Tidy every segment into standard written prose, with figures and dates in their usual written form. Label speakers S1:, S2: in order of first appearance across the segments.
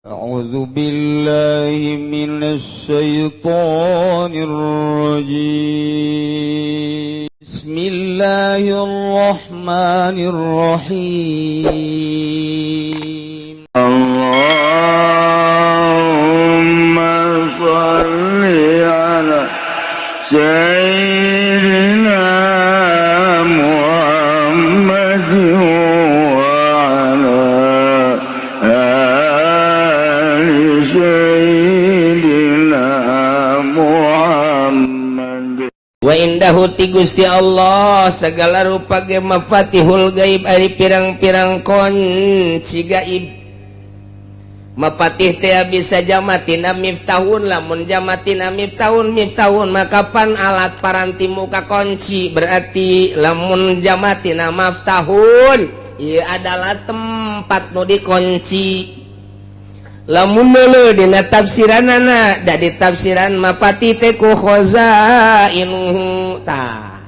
S1: أعوذ بالله من الشيطان الرجيم بسم الله الرحمن الرحيم
S2: اللهم صل على سيدنا محمد وعلى آل سيدنا محمد.
S3: Wa indahu ti Gusti Allah segala rupa ge mafatihul gaib ari pirang-pirang kunci gaib. Mafatih teh bisa jamatina miftahun, lamun jamatina miftahun maka pan alat paranti muka kunci, berarti lamun jamatina maftahun ieu adalah tempat nu dikunci. Lamun meuleuh dina tafsiranana da di tafsiran mapati teh ku khazainuhu tah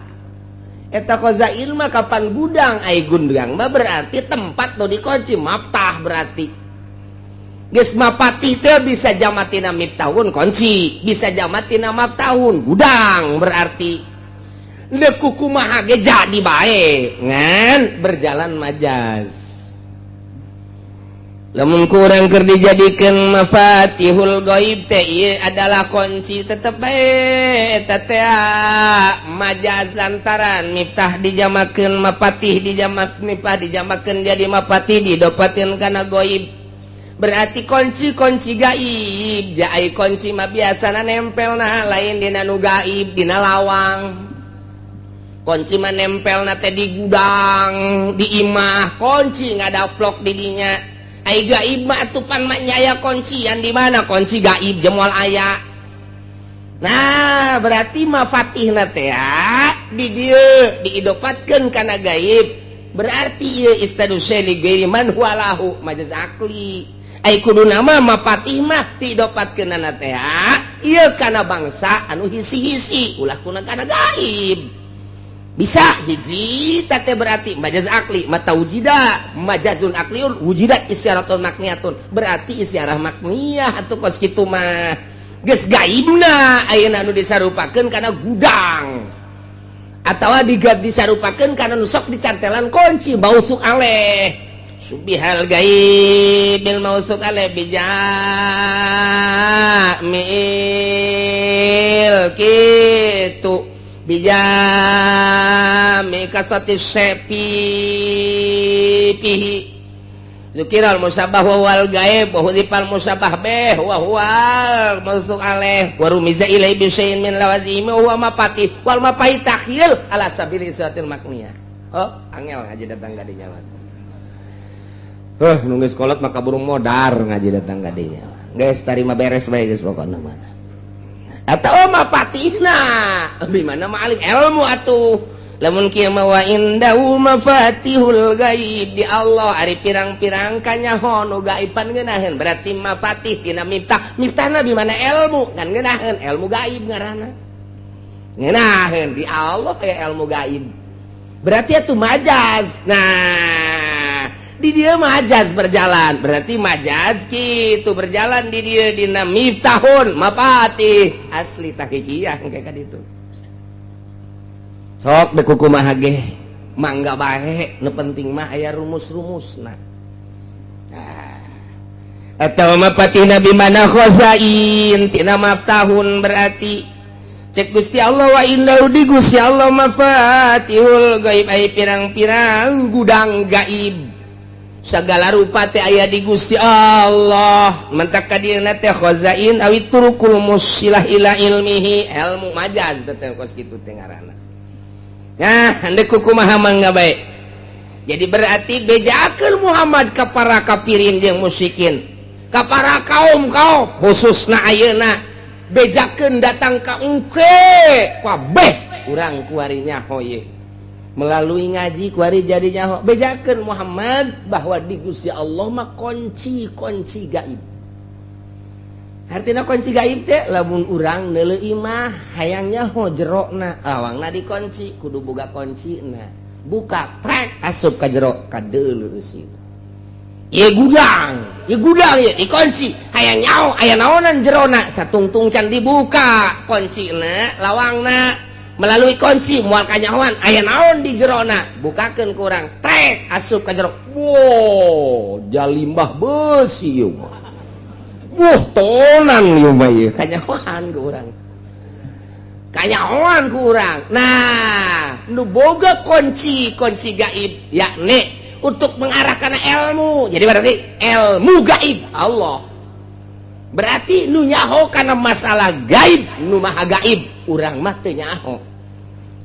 S3: eta khazain mah kapan gudang ai gudang mah berarti tempat nu dikunci maftah berarti geus mapati teh bisa jamatina miftahun kunci, bisa jamatina maftahun gudang, berarti deuk kumaha ge jadi bae ngan berjalan majaz. Lamun kurang keur dijadikeun mafatihul ghaib teh ieu adalah kunci tetep bae eta teh majaz lantaran miftah dijamakeun mapatih dijamak miftah dijamakeun jadi mapatih didopatkeun kana ghaib, berarti kunci gaib. Ja ai kunci mah biasana nempelna lain dina nu gaib dina lawang. Kunci mah nempelna teh di gudang di imah, kunci ngadaplok di dinya. Ai gaib mah atupan mah nyaya kuncian di mana kunci gaib jemoal aya. Nah, berarti mafatihna teh di dieu diidopatkeun kana gaib. Berarti ieu istadusy li ghairi man huwa lahu majaz akli. Ai kuduna mah mafatih mah diidopatkeunana teh ieu kana bangsa anu hisi-hisi ulah kuna kana gaib. Bisa hiji teh berarti majaz akli mata wujida majazun akliun wujidat isyaratun makniyatun, berarti isyarah makniyah atuh kos kitu mah geus gaibna ayeuna anu disarupakeun kana gudang atawa disarupakeun kana nu sok dicantelan kunci mausuk aleh subihal gaibil mausuk aleh bijamil kitu bijami kasati sepi pihi zukiral musabah wal gaib wa hudifal musabah beh wa huwal mansuk aleh wa rumiza ilai bisya'in min lawazimi wa mapati wal mapai takhil ala sabili isatil makniyah. Oh angel ngaji datang ka dinya nunggu sekolot maka burung modar ngaji datang ka dinya guys tarima beres bae geus pokona mah atau mapatihna bimana ma'alim ilmu atuh lamun kieu mah wa indahu mafatihul gaib di Allah ari pirang-pirang kanyaho nu gaiban ngeunaheun berarti mafatih tina miftahna bimana ilmu ngan ngeunaheun ilmu gaib ngaranna ngeunaheun di Allah aya ilmu gaib berarti atuh majaz. Nah di dia majaz berjalan berarti majaz gitu berjalan di dia dina miftahun mapatih asli tahqiqiyah kayak kaditu sok beku kumaha ge mangga bae nu penting mah aya rumus-rumusna. Nah atawa mapatihna bimana khazain tina miftahun berarti cek Gusti Allah wa innahu di Gusti Allah mafatihul gaib ai pirang-pirang gudang gaib segala rupa teh aya di Gusti Allah mentak ka dieuna teh khazain awi turukul musilah ila ilmihi ilmu majaz teh kos kitu teh ngaranna. Nah henteu kumaha mangga bae jadi berarti bejakeun Muhammad ka para kafirin jeung musyrikin ka para kaum khususna ayeuna bejakeun datang ka engke kabeh urang kuari nyaho ye melalui ngaji kuari jadi nyaho bejakeun Muhammad bahwa di Gusti Allah mah kunci gaib. Artina kunci gaib teh lamun urang neuleuh mah hayang nyaho jerona awangna dikunci kudu boga kuncina buka trek asup ka jero ka deuleu sih gudang dikunci hayang nyaho aya naonan jerona satungtung can dibuka kunci lawangna melalui kunci moal kanyahoan aya naon di jerona bukakeun kurang trek asup ka jero wow jalimbah beusi ieu mah tonan ieu mah ieu kanyahoan kurang nah nu boga kunci gaib yakni untuk mengarahkan ilmu jadi berarti ilmu gaib Allah berarti nu nyaho kana masalah gaib nu maha gaib urang mah teu nyaho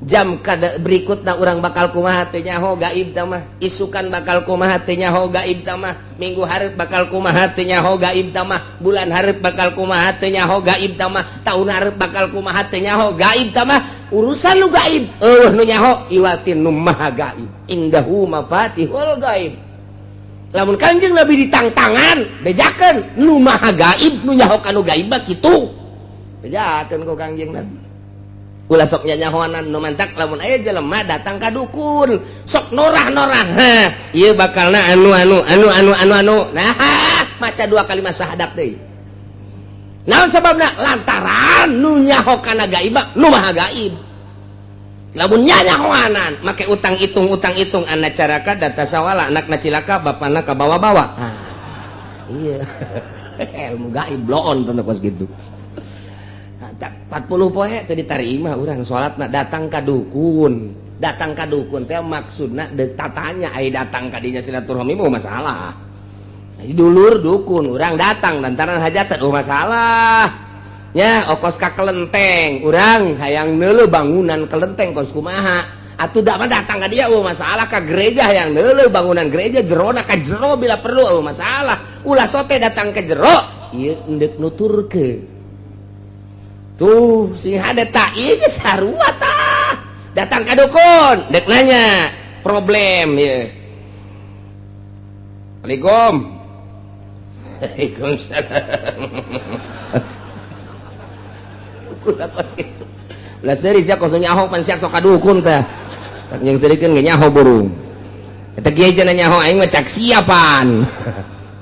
S3: jam berikutna urang bakal kumaha teu nyaho gaib tah mah isukan bakal kumaha teu nyaho gaib tah mah minggu hareup bakal kumaha teu nyaho gaib tah mah bulan hareup bakal kumaha teu nyaho gaib tah mah taun hareup bakal kumaha teu nyaho gaib tah mah urusan nu gaib nu nyaho iwatin nu maha gaib indahu mafatihul gaib lamun Kanjeng Nabi ditangtangan bejakeun nu maha gaib nu nyaho kanu gaib mah kitu bejakeun ku Kanjeng Nabi ulah sok nyanyahoanan nu mantak lamun aya jelema datang ka dukun sok norah-norah ieu bakalna anu nah maca 2 kalimat syahadat deui naon sababna lantaran nu nyaho kana gaib nu maha gaib lamun nyanyahoanan make utang itung anak caraka data sawala anakna cilaka bapana ka bawa-bawa iya ilmu gaib loon teu kos gitu 40 poe teu ditarima urang salatna datang ka dukun teh maksudna tatanya ai datang ka dinya silaturahmi mah masalah dulur dukun urang datang lantaran hajatan masalah nya okos ka kelenteng urang hayang neuleuh bangunan kelenteng kos kumaha atuh da mah datang ka dia masalah ka gereja hayang neuleuh bangunan gereja jerona ka jero bila perlu masalah ulah sote datang ke jero ieu endek nuturkeun tuh sing hade ta ieu geus sarua tah datang ka dukun dek nanya problem ieu Assalamualaikum Waalaikumsalam ulah kos kitu ulah seuris ya kos nyaho pan siak sok ka dukun teh tak yang serikeun ge nyaho burung eta kieu cenah nyaho aing mah cak siapan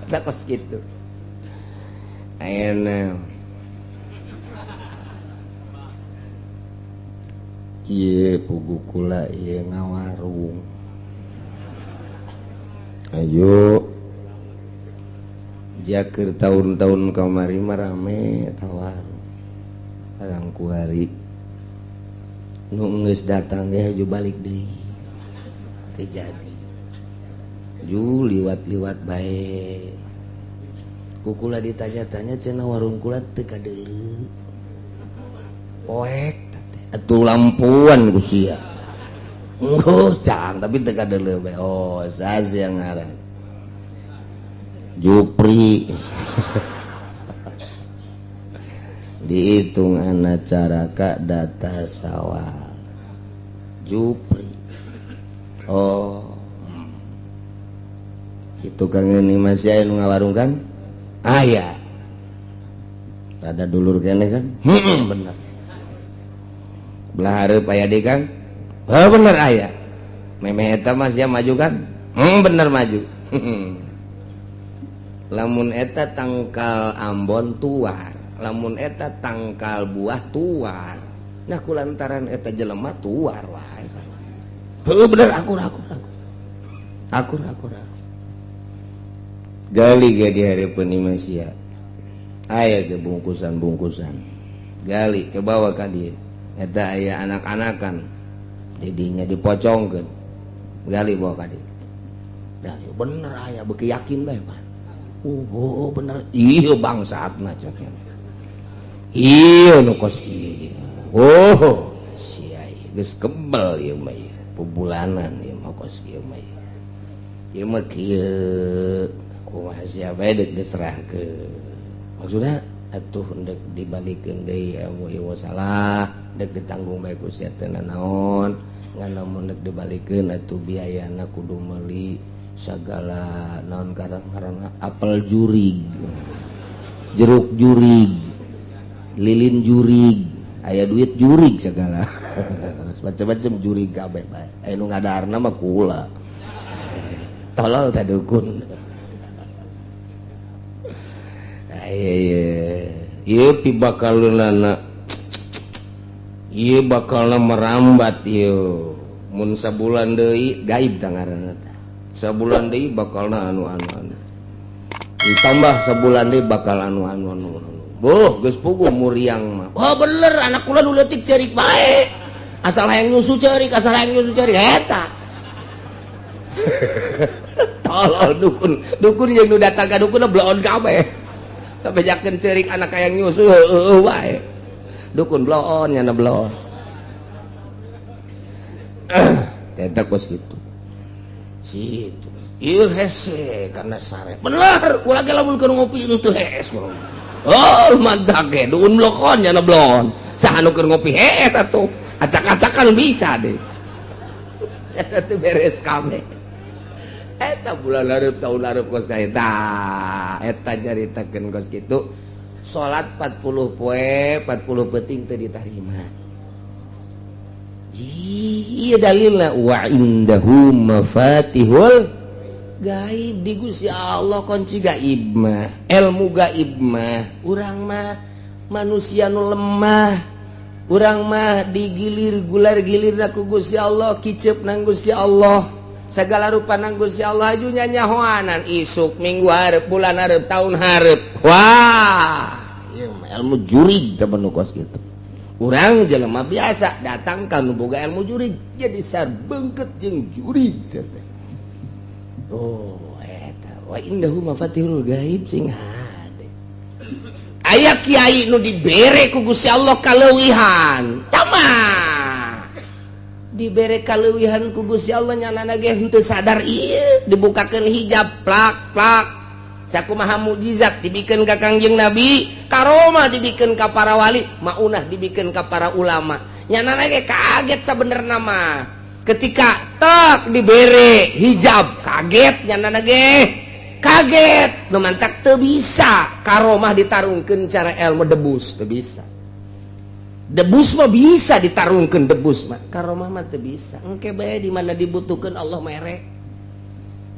S3: ulah kos kitu ayeuna ieu pugu kula ieu ngawarung ayo jakeur tahun-tahun kamari mah rame tawarung sareng kuari nu geus datang ge haju balik deui teu jadi ju liwat-liwat bae kukula ditaja-tanya cenah warung kula teu kadeuleu poek atuh lampuan ku sia enggeus can tapi teu kadeuleu bae oh saha ngaran Jupri dihitung anak caraka data sawal Jupri oh itu kang ini masih aya nu ngawarung kan aya ada dulur kene kan bener belah hareup aya deui kan bener aya memeh eta mah sia maju kan bener maju lamun eta tangkal Ambon tuar lamun eta tangkal buah tuar nah kulantaran eta jelema tuar wae bener akur gali ge di hareupeun imah sia aya ge bungkusan gali ke bawah ka dieu eta aya anak-anakan didinya dipocongkeun gali bawa ka dieu gali bener aya beuki yakin bae Pak oh bener ieu bangsatna caknya ieu nu kos kieu oh sia geus kebal ieu mah pebulanan ieu mah kos kieu mah ieu mah kieu kumaha sia bae deuk diserahkeun maksudna atuh endek dibalikeun deui ilmu salah deuk ditanggung bae ku sia teh naon ngan lamun deuk dibalikeun atuh biayana kudu meuli segala naon karang apel jurig jeruk jurig lilin jurig aya duit jurig segala macam-macam jurig kabeh bae aya nu ngadarna mah kula tolol teh dukun Ieu pi bakaluna ieu bakalna merambat ieu mun sabulan deui gaib tangaranna teh sabulan deui bakalna anu tambah sabulan deui bakal anu boh geus puguh muriang mah oh bener anak kula nu leutik ceurik bae asal hayang nyusu ceurik eta tolol dukun yang nu datang ka dukun bloon kabeh tapi jakeun ceurik anak hayang nyusu heueuh wae dukun bloon nyana bloon eta kos kitu situ ieu hese karena sare bener ulah ge lamun keur ngopi teu hees oh mantap ge dukun blokon nyana bloon saha nu keur ngopi hees atuh acak-acakan bisa deh asa teu beres kabeh eta bulan hareup tahun hareup kos ka eta nyaritakeun kos kitu salat 40 poe 40 penting teu ditarima ieu dalilna wa indahu mafatihul gaib di Gusti Allah kunci gaib mah ilmu gaib mah urang mah manusia nu lemah urang mah digilir gular-gilirna ku Gusti Allah kicep nang Gusti Allah segala rupa nang Gusti Allah aju nyanyahoanan isuk minggu hareup bulan hareup tahun hareup wah ieu ilmu jurig teh nu kos kitu urang jelema biasa datang ka nu boga ilmu jurig jadi sarbeungkeut jeung jurig teh oh eta wa indahu mafatihul gaib sing hade aya kiai nu dibere ku Gusti Allah kaleuwihan tamah dibere kaleuwihan ku Gusti Allah nyanana ge henteu sadar ieu dibukakeun hijab plak sakumaha mukjizat dibikeun ka Kangjeng Nabi karomah dibikeun ka para wali maunah dibikeun ka para ulama nyanana ge kaget sabenerna mah ketika tak dibere hijab kaget nyanana ge kaget nu mantak teu bisa karomah ditarungkeun cara ilmu debus teu bisa debus mah bisa ditarungkeun debus mah karomah mah teu bisa engke bae di mana dibutuhkeun Allah mere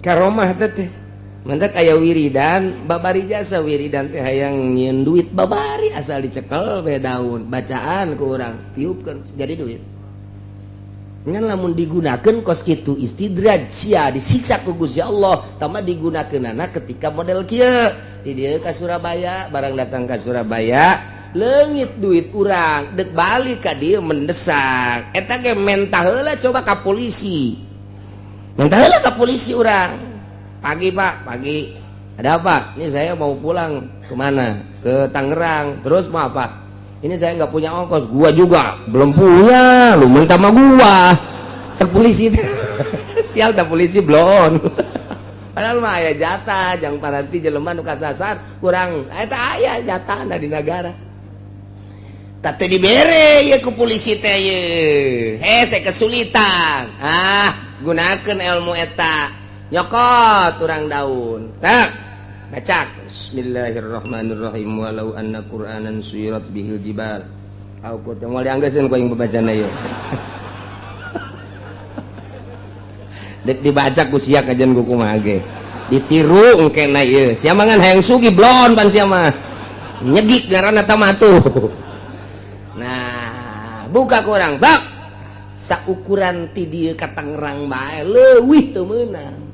S3: karomah teh mantak aya wiridan babari jasa wiridan teh hayang nyieun duit babari asal dicekel bae daun bacaan ku urang tiupkeun jadi duit ngan lamun digunakeun kos kitu istidraj sia disiksa ku Gusti Allah tama digunakeunana ketika model kieu di dieu ka Surabaya barang datang ka Surabaya leungit duit urang dek balik ka dieu mendesak eta ge mentah heula coba ka polisi mentah heula ka polisi urang pagi Pak pagi ada apa ini saya mau pulang kemana ke Tangerang terus mau apa ini saya nggak punya ongkos gua juga belum punya lu minta sama gua cek polisi sial dah polisi blon padahal mah aya jatah jang paranti jelema nu kasasar kurang eta aya jatah di negara tante dibere ya ku polisi teh ye hese kesulitan gunakeun ilmu eta nyokot urang daun tak bacak bismillahirrahmanirrahim walau anna qur'anan suyirat bihil jibal aku teh moal dianggeuskeun ku aing babacana ieu dek dibaca ku sia kajian ku kumaha ge ditiru engkena ieu sia mangan hayang sugi blon pan sia mah nyegik ngaranna tamatu nah buka ku urang bak saukuran ti dieu ka Tangerang bae leuwih teu meunang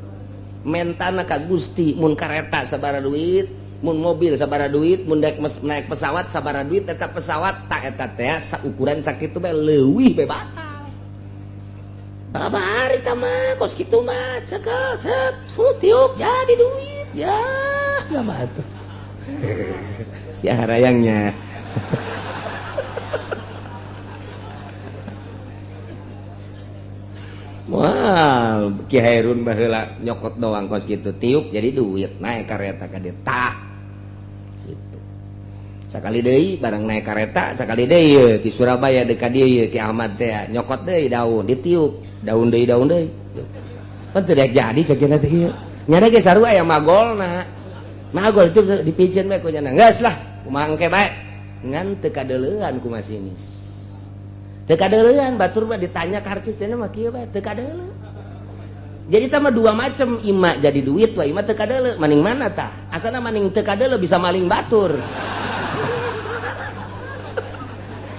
S3: mentana ka Gusti mun kareta sabaraha duit mun mobil sabaraha duit mun naik pesawat sabaraha duit eta pesawat tak eta teh saukuran sakitu bae leuwih bae batal babari tah mah kos kitu mah cekel set tiup jadi duit ya mah atuh sia harayangnya wah Ki Hairun baheula nyokot doang kos kitu tiup jadi duit naik kareta ka dieu tah gitu sakali deui barang naik kareta sakali deui ti Surabaya deuk ka dieu Ki Ahmad teh nyokot deui daun ditiup daun deui pan teu jadi cekina teh ieu nyada ge sarua aya magolna magol itu dipicieun bae ku cenah geus lah kumaha engke bae ngan teu kadeuleuan ku masinis teu kadeuleuan batur mah ditanya ka artis cenah mah kieu bae teu kadeuleuh Jadi tambah dua macam, ima jadi duit, wa ima teu kadeuleu. Maning mana tah? Asana maning teu kadeuleu bisa maling batur.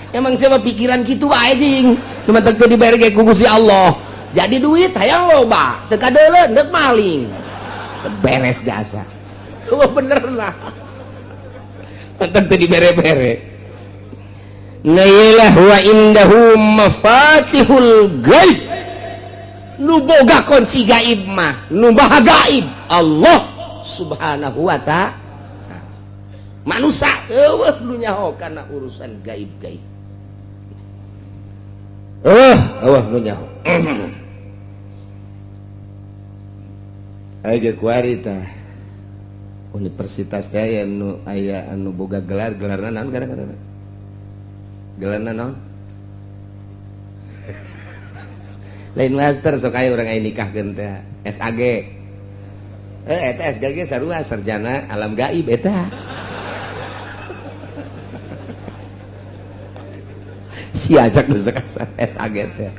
S3: Emang siapa pikiran gitu wae jeung. Cuma teu dibayar ge ku Gusti Allah. Jadi duit hayang loba, teu kadeuleu neuk maling. Beres jasa. Oh bener lah. Mantap teu dibere-bere. Nailah wa indahu mafatihul ghaib. Nu boga kunci gaib mah, nu maha gaib Allah subhanahu wa ta'ala. Manusia eueuh nu nyaho kana urusan gaib-gaib. Eueuh nu nyaho. Aya kuari tah. Universitas teh aya anu boga gelarna naon gara-gara? Gelarna naon? Lain master sok aya urang aya nikahkeun teh SAG. Eta SAG sarua sarjana alam gaib eta. Si ajak nu SAG teh.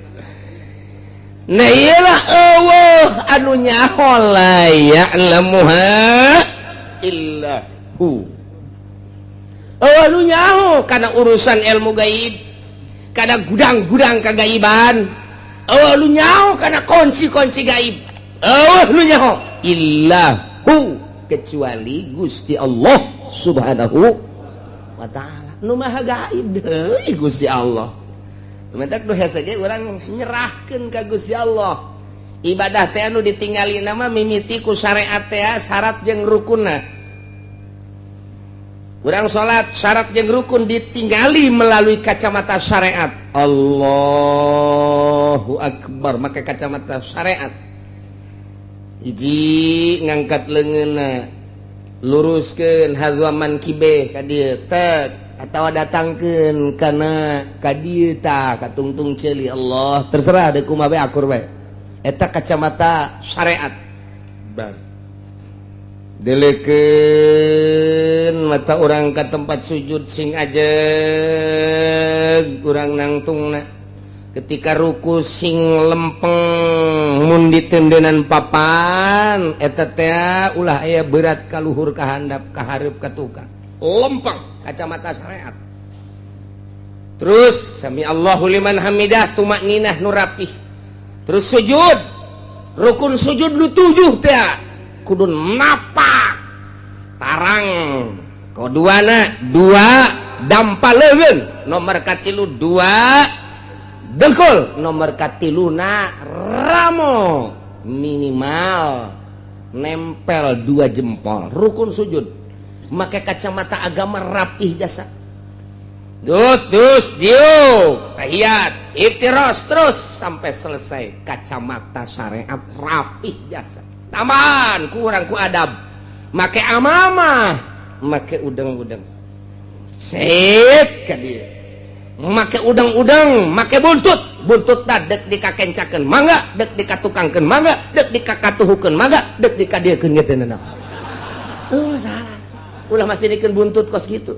S3: Nah iyalah eueuh anu nyaho la ya'lamuha illahu. Anu nyaho kana urusan ilmu gaib, kana gudang-gudang kagaiban. Lu nyaho karena kunci-kunci gaib. Lu nyaho illahu kecuali Gusti Allah subhanahu wa ta'ala. Nu maha gaib deui Gusti Allah. Mentak nu hese ge urang nyerahkeun ka Gusti Allah. Ibadah teh anu ditinggalina mah mimiti ku syariat teh syarat jeung rukunna. Urang salat syarat jeung rukun ditinggali melalui kacamata syariat. Allahu Akbar make kacamata syariat. Hiji ngangkat leungeunna, luruskeun hadwa mankibe ka dieu tek atawa datangkeun kana ka dieu tah ka tungtung ceuli Allah terserah deui kumaha bae akur bae. Eta kacamata syariat. Bar. Delekeun mata orang ke tempat sujud sing ajeg urang nangtungna ketika ruku sing lempeng mun ditendeunan papan eta teh ulah aya berat ka luhur ka handap ka hareup ka tukang lempeng kacamata syariat. Terus sami Allahu liman hamidah tumakninah nu rapih. Terus sujud rukun sujud nu 7 teh kudu napak tarang koduana 2 dampaleun nomor katilu 2 dengkul nomor katiluna ramo minimal nempel 2 jempol rukun sujud make kacamata agama rapih jasa dus diu tahiyat iftiros terus sampai selesai kacamata syariat rapih jasa. Taman kurang ku adab make amamah make udang-udang set ka dieu make udang-udang make buntut tah dek dikakencakeun mangga dek dikatukangkeun mangga dek dikakatuhukeun mangga dek dikadiekeun ge teh naon salah ulah masih dikeun buntut kos kitu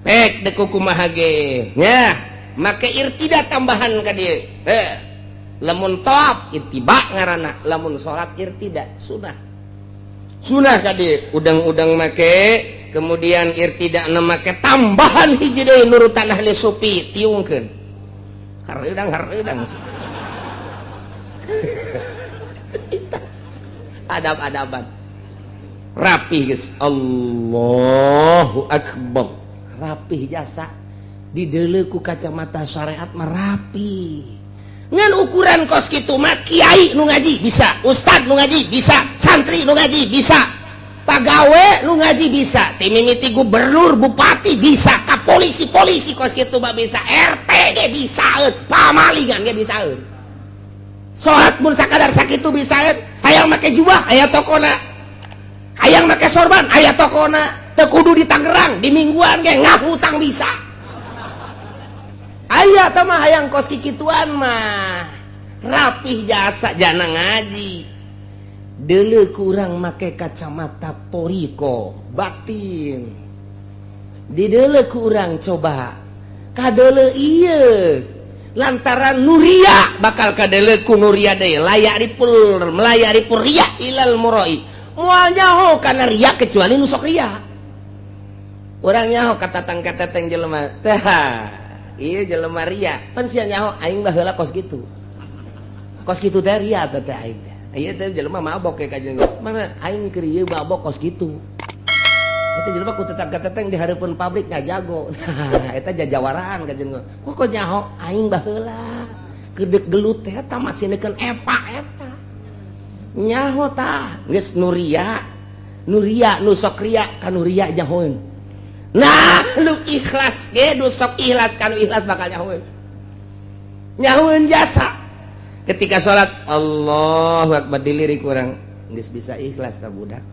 S3: pek dek kumaha ge nya make irtida tambahan ka dieu lamun toab ittiba ngaranna lamun salat irtida sunah kadi udang-udang make kemudian irtida na make tambahan hiji deui nurutan ahli sufi tiungkeun hareudang adab-adaban rapih geus Allahu Akbar rapih jasa dideuleu ku kacamata syariat mah rapih. Ngan ukuran kos kitu mah kiai nu ngaji bisa, ustad nu ngaji bisa, santri nu ngaji bisa, pagawe nu ngaji bisa, ti mimiti gubernur, bupati bisa, ka polisi kos kitu mah bisa, RT ge bisaeun, pamalingan ge bisaeun. Salat mun sakadar sakitu bisaeun, hayang make jubah aya tokona. Hayang make sorban aya tokona, teu kudu di Tangerang, di mingguan ge ngahutang bisa. Aya tah mah hayang kos kikituan mah rapih jasa jana ngaji deuleu kurang make kacamata toriko batin dideuleu kurang coba kadeuleu ieu lantaran nuria bakal kadeleku nuria deui layaripul melayaripul ria ilal muroi moal nyaho kana ria kecuali nu sok ria urang nyaho katatang jelema teh ieu jelema ria pan sia nyaho aing baheula kos kitu teh ria teh aing teh ieu teh jelema mabok ke kajeng mana aing keur ieu mabok kos kitu eta jelema ku tetang-tetang di hareupeun pabrik ngajago eta jajawaraan kajeng kok nyaho aing baheula kedek gelut teh eta masinekeun epa eta nyaho tah geus nuria nu sok ria ka nuria nyahoeun nah nu ikhlas ge nu sok ikhlas ka nu ikhlas bakal nyahoeun jasa ketika salat Allahu akbar dilirik urang geus bisa ikhlas ta budak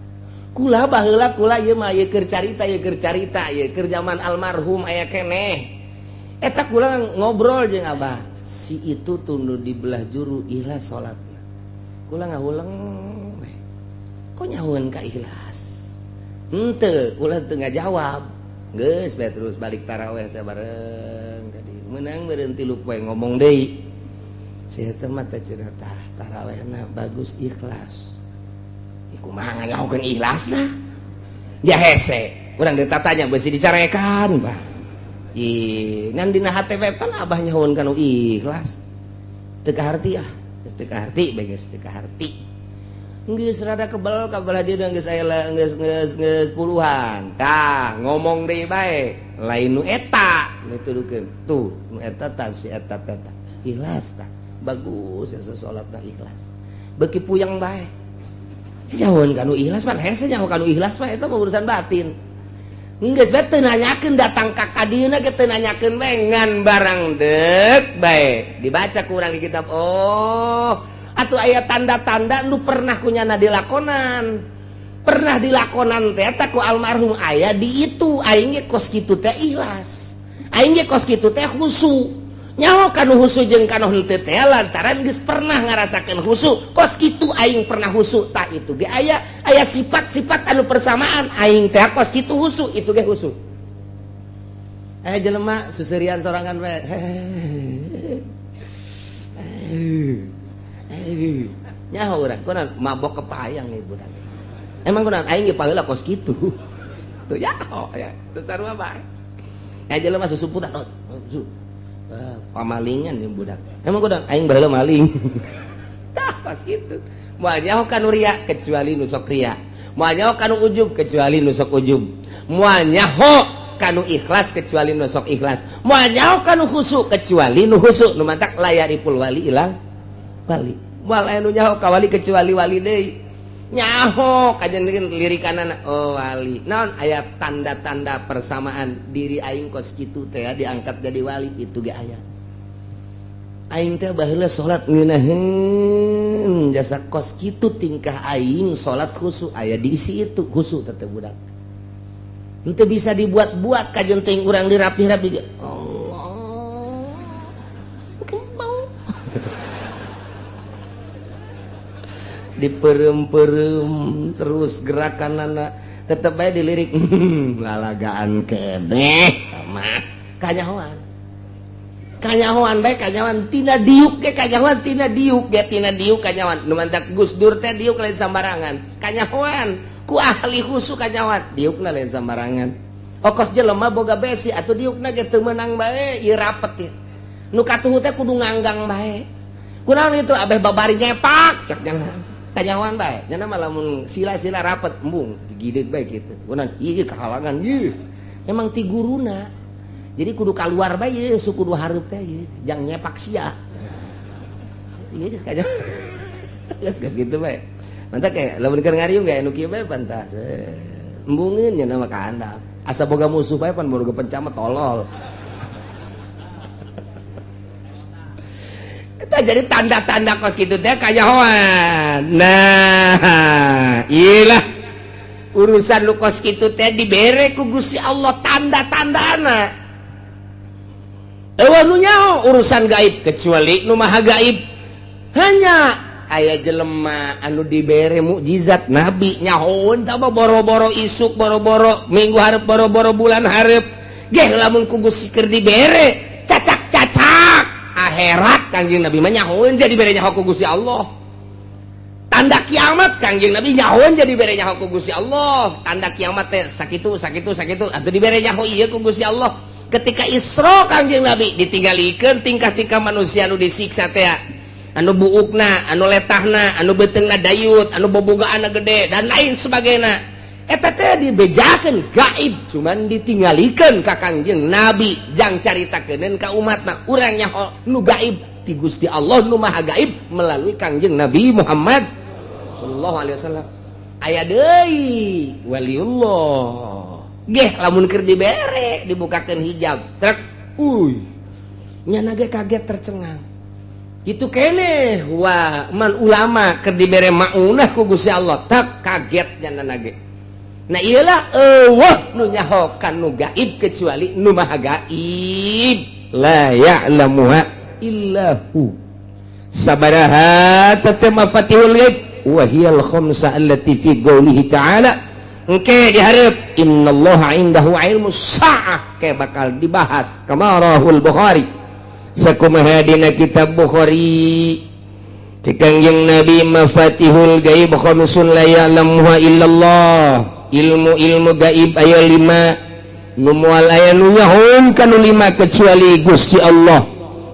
S3: kula baheula kula ieu mah ieu keur carita ieu keur zaman almarhum aya keneh eta kula ngobrol jeung abah si itu tunu di belah juru ikhlas salatna kula ngahuleng kok nyahoeun ka ikhlas henteu kula teu ngajawab geus bae terus balik tarawih teh bareng tadi meunang beureun 3 poe ngomong deui si eta mah teh cenah tarawihna bagus ikhlas kumaha nyahokeun ikhlasna ja hese urang ditatanya beusi dicarekan bah ngan dina HTP pan abah nyahoeun kana ikhlas teu kaharti geus teu kaharti bae geus teu kaharti geus rada kebal kabelah dia geus aya geus puluhan tah ngomong deui bae lain nu eta dituduhkeun tuh nu eta tah si eta ikhlas tah bagus ya salatna ikhlas beuki puyeng bae nyahoeun kanu ikhlas pan hese nyaho kanu ikhlas mah eta mah urusan batin geus bae teu nanyakeun datang ka kadieuna ge teu nanyakeun bae ngan barang deuk bae dibaca ku urang di kitab oh atuh aya tanda-tanda nu pernah kunyana dilakonan teh eta ku almarhum aya di itu aing ge kos kitu teh ikhlas aing ge kos kitu teh khusu nyaho kanu husu jeung kanu henteu teh lantaran geus pernah ngarasakeun husu kos kitu aing pernah husu tah itu ge aya sifat-sifat anu persamaan aing teh kos kitu husu itu ge husu jelema suserian sorangan we nyaho urang kunaon mabok kepayang ieu budak emang kunaon aing ge paheula kos kitu tuh nyaho ya teu sarua bae jelema susuputan pamalingan nih budak emang kudu aing baheula maling tah pas gitu moal nyaho kanu ria kecuali nu sok ria moal nyaho kanu ujub kecuali nu sok ujub moal nyaho kanu ikhlas kecuali nu sok ikhlas moal nyaho kanu khusyuk kecuali nu khusyuk nu mantak layaripul wali ilang wali moal anu nyaho ka wali kecuali wali deui nyaho kajenengan lirikanana oh wali naon aya tanda-tanda persamaan diri aing kos kitu teh diangkat jadi wali itu ge aya aing teh baheula salat ngeunaheun jasa kos kitu tingkah aing salat khusyuk aya di situ khusyuk teh budak teu bisa dibuat-buat kajen teuing urang dirapih-rapih ge Allah diperem-perem terus gerakanana tetep bae dilirik lalagaan keneh mah kanyahoan bae kanyahoan tina diuk ge kanyahoan tina diuk kanyahoan nu mantak Gus Dur teh diuk lain sambarangan kanyahoan ku ahli khusyuk kanyahoan diukna lain sambarangan okos jelema boga besi atuh diukna ge teu meunang bae ieu rapet ieu nu katuhu teh kudu nganggang bae kunaon itu abeh babari nyepak cek jangan kanyahoan bae nya mah lamun sila-sila rapet embung digideg bae kitu kunaon ieu kahalangan ieu emang ti guruna jadi kudu kaluar bae ieu suku kudu hareup teh ieu jang nyepak sia ieu geus kanya geus kitu bae mantap ke lamun keur ngariung ge anu kieu bae pantas embungeun nya mah ka handap asa boga musuh bae pan boga pencama tolol jadi tanda-tanda kos gitu teh kanyahoan nah iyalah urusan lu kos gitu teh dibere ku Gusti Allah tanda-tandana eueuh nu nyaho urusan gaib kecuali nu maha gaib hanya aya jelema anu dibere mukjizat nabi nyahoeun tah boro-boro isuk boro-boro minggu hareup boro-boro bulan hareup geh lamun ku Gusti keur dibere cacak-cacak akhirat Kangjeng Nabi mah nyahoeun jadi bere nyaho ku Gusti Allah. Tanda kiamat Kangjeng Nabi nyahoeun jadi bere nyaho ku Gusti Allah. Tanda kiamat teh sakitu atuh dibere nyaho ieu ku Gusti Allah. Ketika Isra Kangjeng Nabi ditinggalikeun tingkah-tingkah manusia anu disiksa teh anu buukna, anu letahna, anu beteungna dayut, anu bobogaana gede dan lain sebagainya. Eta teh dibejakeun gaib, cuman ditinggalikeun ka Kangjeng Nabi jang caritakeun ka umatna. Urang nyaho nu gaib ti Gusti Allah nu maha gaib melalui Kangjeng Nabi Muhammad sallallahu alaihi wasallam. Aya deui waliullah. Geh lamun keur dibere dibukakeun hijab, trek nyana ge kaget tercengang. Gitu kene wah man ulama keur dibere maunah ku Gusti Allah, tak kaget nyana ge. Nah iyalah eueuh nu nyaho kanu gaib kecuali nu maha gaib la ya'lamuha illahu sabaraha tatama fatihul ghaib wa hiyal khamsa allati fi qoulihi ta'ala engke dihareup innallaha indahu ilmus sa'ah ke bakal dibahas kama rahul Bukhari sakumaha dina kitab Bukhari Kangjeng Nabi mafatihul ghaib khamsun la ya'lamuha illallah ilmu gaib aya 5 nu moal aya nu nyahoeun kanu 5 kecuali Gusti Allah.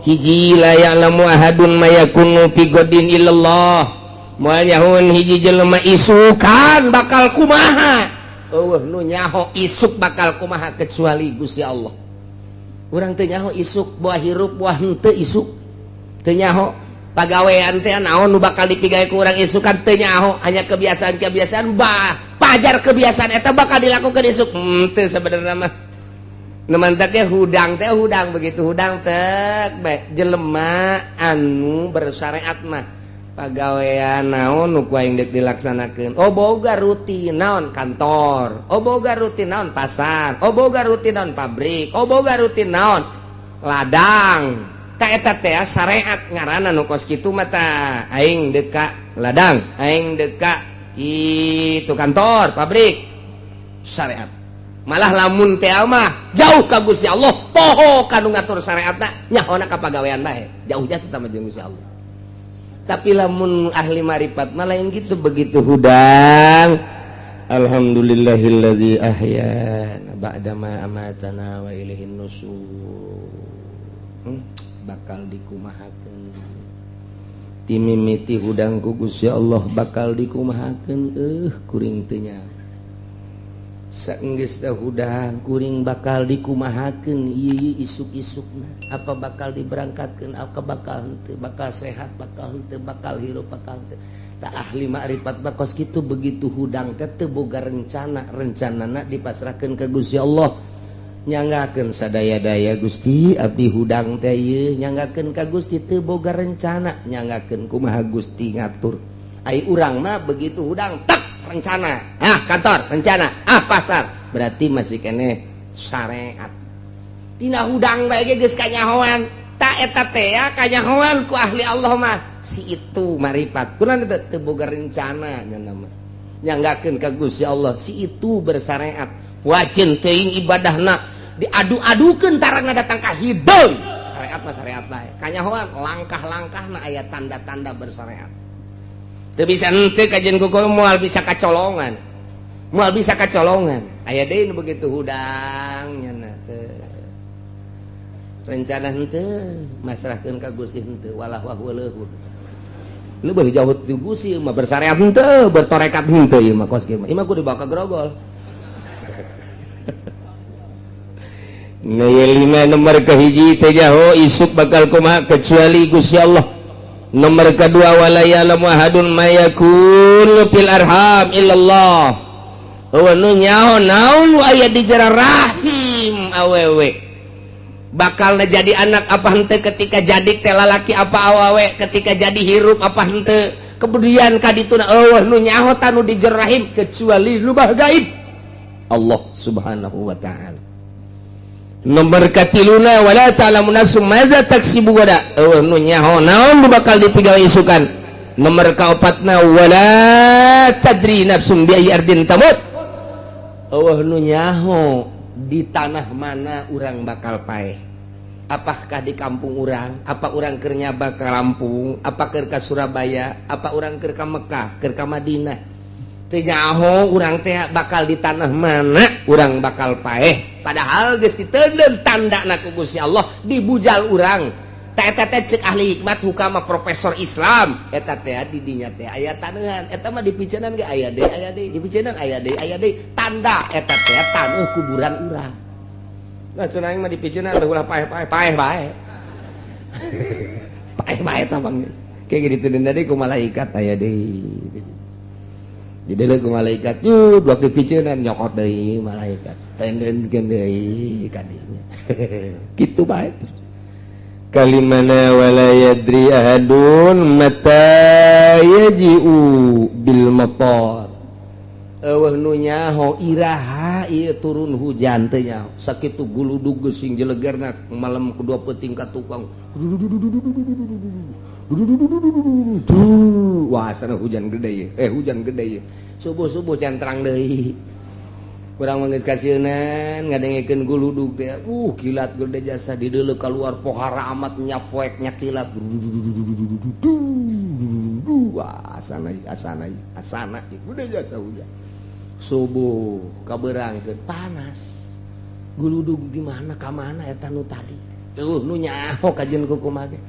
S3: Hiji la ya'lamu ahadun ma yakunu fi godin illallah moal nyahoeun hiji jelema isukan bakal kumaha eueuh nu nyaho isuk bakal kumaha kecuali Gusti Allah. Urang teu nyaho isuk buah hirup buah henteu isuk teu nyaho pagawean teh naon nu bakal dipigawe ku urang isukan teu nyaho hanya kebiasaan pajar kebiasaan eta bakal dilakukan isuk teu sabenerna mah nemantak ge hudang teh hudang begitu hudang teh jelema anu bersyariat mah pagawean naon nu kuaing deuk dilaksanakeun boga rutin naon kantor boga rutin naon pasar boga rutin naon pabrik boga rutin naon ladang ta eta teh syariat ngaranna nu kos kitu mah tah aing deka ladang aing deka itu kantor pabrik syariat malah lamun teh mah jauh ka Gusti Allah poho kanu ngatur syariatna nyahona ka pagawean bae jauh jasa sama jeung Gusti Allah. Tapi lamun ahli marifat mah lain gitu begitu hudang alhamdulillahilladzi ahyana ba'da ma amatana wa ilaihin nusyur bakal dikumahakeun timimiti hudang ku Gusti Allah bakal dikumahakeun kuring teu nya saenggeus da hudang kuring bakal dikumahakeun ieu isuk-isukna apa bakal diberangkatkeun apa bakal henteu bakal sehat bakal henteu bakal hirup bakal henteu tak ahli makrifat bakos kitu begitu hudang teh teu boga rencanana dipasrahkeun ka Gusti Allah nyanggakeun sadaya-daya Gusti abdi hudang teh ieu nyanggakeun ka Gusti teu boga rencana nyanggakeun kumaha Gusti ngatur ai urang mah begitu hudang tak rencana kantor rencana pasar berarti masih kene syariat tina hudang bae ge geus kanyahoan ta eta teh ya kanyahoan ku ahli Allah mah si itu marifat kunaon teu boga rencana nya mah nyanggakeun ka Gusti Allah si itu bersyariat wajin teuing ibadahna diadu-adukeun tarangna datang ka hideung syariat mah syariat bae kanyahoan langkah-langkahna aya tanda-tanda bersyariat teu bisa henteu kajian kuku moal bisa kacolongan aya deui nu begitu hudang nyana teu rencana henteu masrahkeun ka Gusti henteu walah wahwaleuh leuwih jauh ti Gusti mah bersyariat henteu bertorekat henteu ieu mah kos kieu mah kudu dibawa ka grogol. Nah, nomor kahiji teh jaho isuk bakal kumaha kecuali Gusti Allah. Nomor kedua wala ya'lamu ahadun ma yakun fil arham illallah. Nu nyaho naon aya di jara rahim awewe. Bakal jadi anak apa henteu ketika jadi teh lalaki apa awewe ketika jadi hirup apa henteu. Kemudian kadituna nu nyaho tanu di jara rahim kecuali nu gaib Allah Subhanahu wa taala. Nomor katiluna wala ta'lamu nafsum madza taksibu gada nu nyaho naon nu bakal dipigawe isukan. Nomor kaopatna wala tadri nafsum bi ayyi ardin tamut nu nyaho di tanah mana urang bakal paeh apakah di kampung urang, apa urang keur nyaba ka Lampung, apa keur ka Surabaya, apa urang keur ka Mekah, keur ka Madinah. Teu nyaho urang teh bakal di tanah mana urang bakal paeh, padahal geus diteuleun tandana ku Gusti Allah di bujal urang. Eta teh ceuk ahli hikmat hukama profesor Islam, eta teh di dinya teh aya taneuhan, eta mah dipiceunan ge aya deui, dipiceunan aya deui, tanda eta teh taneuh kuburan urang. Nah cenah aing mah dipiceunan ulah paeh bae. Paeh bae tah Bang. Kayak gitu deui ku malaikat aya deui. Jadi leuh ku malaikat yud blok dipiceunan nyokot deui malaikat. Tendeunkeun deui ka dinya. Kitu bae. Kalimana wala yadri ahadun mata yaji'u bil matar. Eueuh nu nyaho iraha ieu turun hujan teh nyaho. Sakitu guludug geusing jelegerna malam kedua peuting ka tukang. Wah sana hujan gede ye. Hujan gede ye. Subuh-subuh can terang deui. Kurang manggeus kasieunnan ngadengekeun guludug teh. Kilat gede jasa di deuleu keluar pohara amat nyapoek nya kilat. Wah asana gede jasa hujan. Subuh kabeurangkeun panas. Guludug di mana ka mana eta nu tadi. Nu nyaho kajeun ku kumaha ge.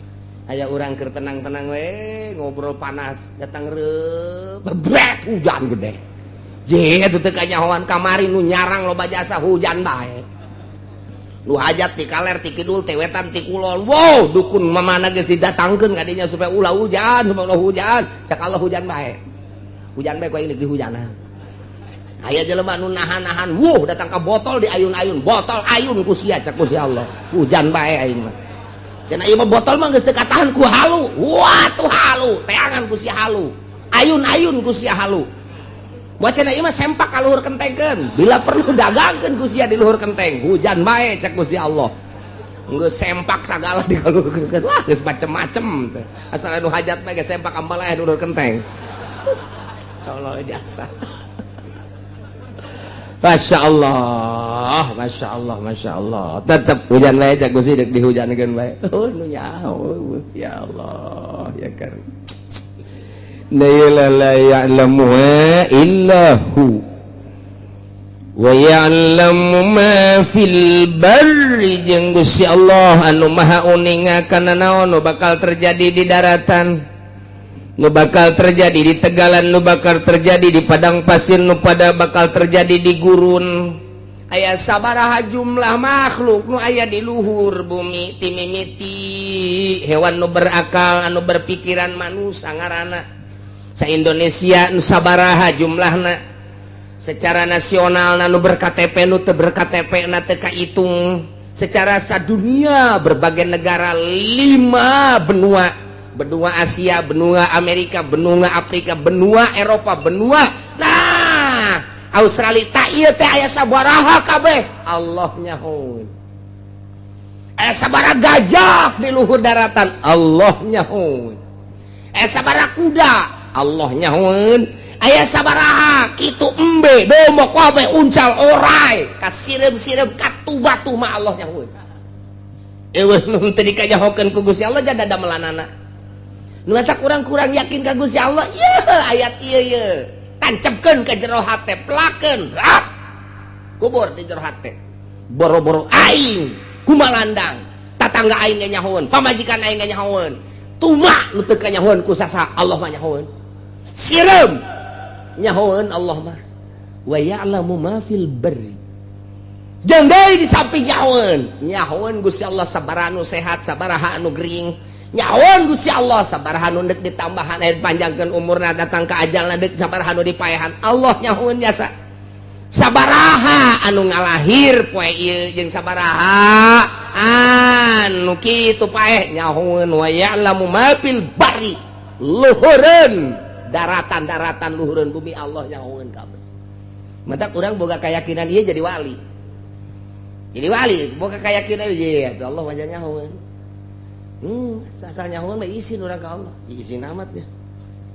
S3: Aya urang keur tenang-tenang we ngobrol panas datang bebret hujan gede. Je atuh teu kanyahoan kamari nu nyarang loba jasa hujan bae. Nu hajat ti kaler ti kidul ti wetan ti kulon. Wow, dukun mamana geus didatangkeun ka dinya supaya ulah hujan, sakala hujan bae. Hujan bae ku aing di hujanan. Aya jelema nu nahan-nahan, datang ka botol di ayun-ayun, botol ayun ku sia cek ku si Allah. Hujan bae aing mah. Cenah ieu mah botol mah geus teu katahan ku halu. Wah, tuh halu, teangan ku sia halu. Ayun-ayun ku sia halu. Wacana ieu mah sempak ka luhur kentengkeun. Bila perlu dagangkeun ku sia di luhur kenteng. Hujan bae cek ku si Allah. Geus sempak sagala di kaluhurkeun. Wah, geus macem-macem teh. Asal anu hajat bae geus sempak ambal aya di luhur kenteng. Allah jasa. Masya Allah, Masya Allah, Masya Allah. Tetap hujan bae cek ku si dek dihujankeun bae. Nu nyaho, ya Allah, ya karim. La ya'lamuha illahu wa ya'lamu ma fil barri jeung Gusti Allah anu maha uningakeun naon nu bakal terjadi di daratan, nu bakal terjadi di tegalan, nu bakal terjadi di padang pasir, nu pada bakal terjadi di gurun. Aya sabaraha jumlah makhluk nu aya di luhur bumi ti mimiti hewan nu berakal anu berpikiran manusia ngaranna sa Indonesia nu sabaraha jumlahna secara nasional nu berKTP nu teu berKTP na teu kahitung secara sadunia berbagai negara 5 benua Asia, benua Amerika, benua Afrika, benua Eropa, benua Australia tak ieu teh aya sabaraha kabeh Allah nyahoun. Aya sabaraha gajah di luhur daratan Allah nyahoun. Aya sabaraha kuda Allah nyahoun. Aya sabaraha kitu embe domok kabeh uncal orai kasirem-sirem katu-batu mah Allah nyahoun. Eueuh nu teu dikajahokeun ku Gusti Allah jada damelanana. Nu eta kurang-kurang yakin ka Gusti Allah, ieu ayat ieu ye. Tancepkeun ka jero hate, pelakeun, rak. Kubur di jero hate. Boro-boro aing kumalandang, tatangga aing nyahoun, pamajikan aing nyahoun. Tuma nu teu kanyahoun ku sasa, Allah mah nyahoun. Sirem nyahoun Allah mah. Wa ya'lamu ma fil barri. Jeung deui di samping nyahoun Gusti Allah sabaraha anu sehat, sabaraha anu gering. Nyahoun Gusti Allah sabaraha nu deuk ditambahan aya panjangkeun umurna datang ka ajalna deuk sabaraha nu dipaehan Allah nyahoun jasa. Sabaraha anu ngalahir poe ieu jeung sabaraha anu kitu paeh nyahoun wa ya'lamu ma fil barri. Luhureun daratan-daratan luhureun bumi Allah nyahoun kabeh. Mata urang boga kayakinan ieu jadi wali. Jadi wali boga kayakinan ieu Allah mah nyahoun. Asal nyahoun mah isin urang ka Allah. Isin amat ya.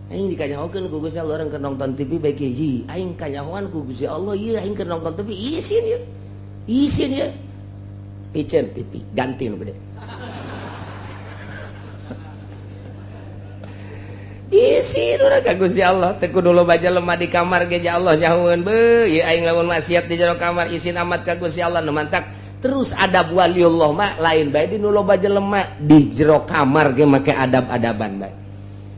S3: Aing dikanyahokeun ku Gusti Allah urang keur nonton TV bae hiji. Aing kanyahoan ku Gusti Allah ieu aing keur nonton TV isin ya. Isin ya. picen TV ganti nu gede isi urang ka Gusti Allah teu kudu loba jelema di kamar ge ja Allah nyahoeun beuh ieu aing lamun maksiat di jero kamar isin amat ka Gusti Allah nu mantak terus adab waliullah mah lain bae di nu loba jelema di jero kamar ge make adab-adaban bae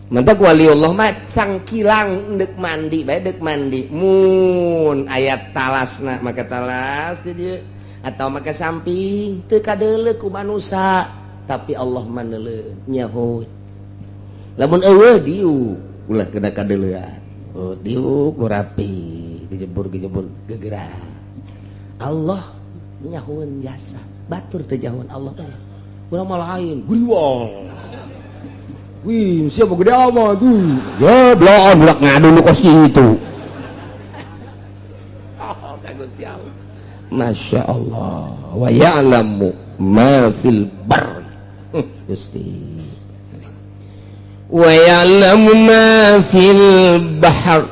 S3: mantak waliullah mah cangkilang deuk mandi bae deuk mandi mun ayat talasna make talas di dieu atau make samping teu kadeuleuk ku manusia tapi Allah maneuleun nyahoeun lamun eueuh diuk ulah kena kadeulean oh diuk nu rapi dijebur gegerang Allah nyahoeun jasa batur teh nyahoeun Allah urang mah lain guriwol wih siapa gede amat tuh ya belaan budak ngadu nu kos kitu oh ka Gusti Allah Masya Allah wa ya'lamu ma fil barri Gusti wa ya'lamu ma fil bahr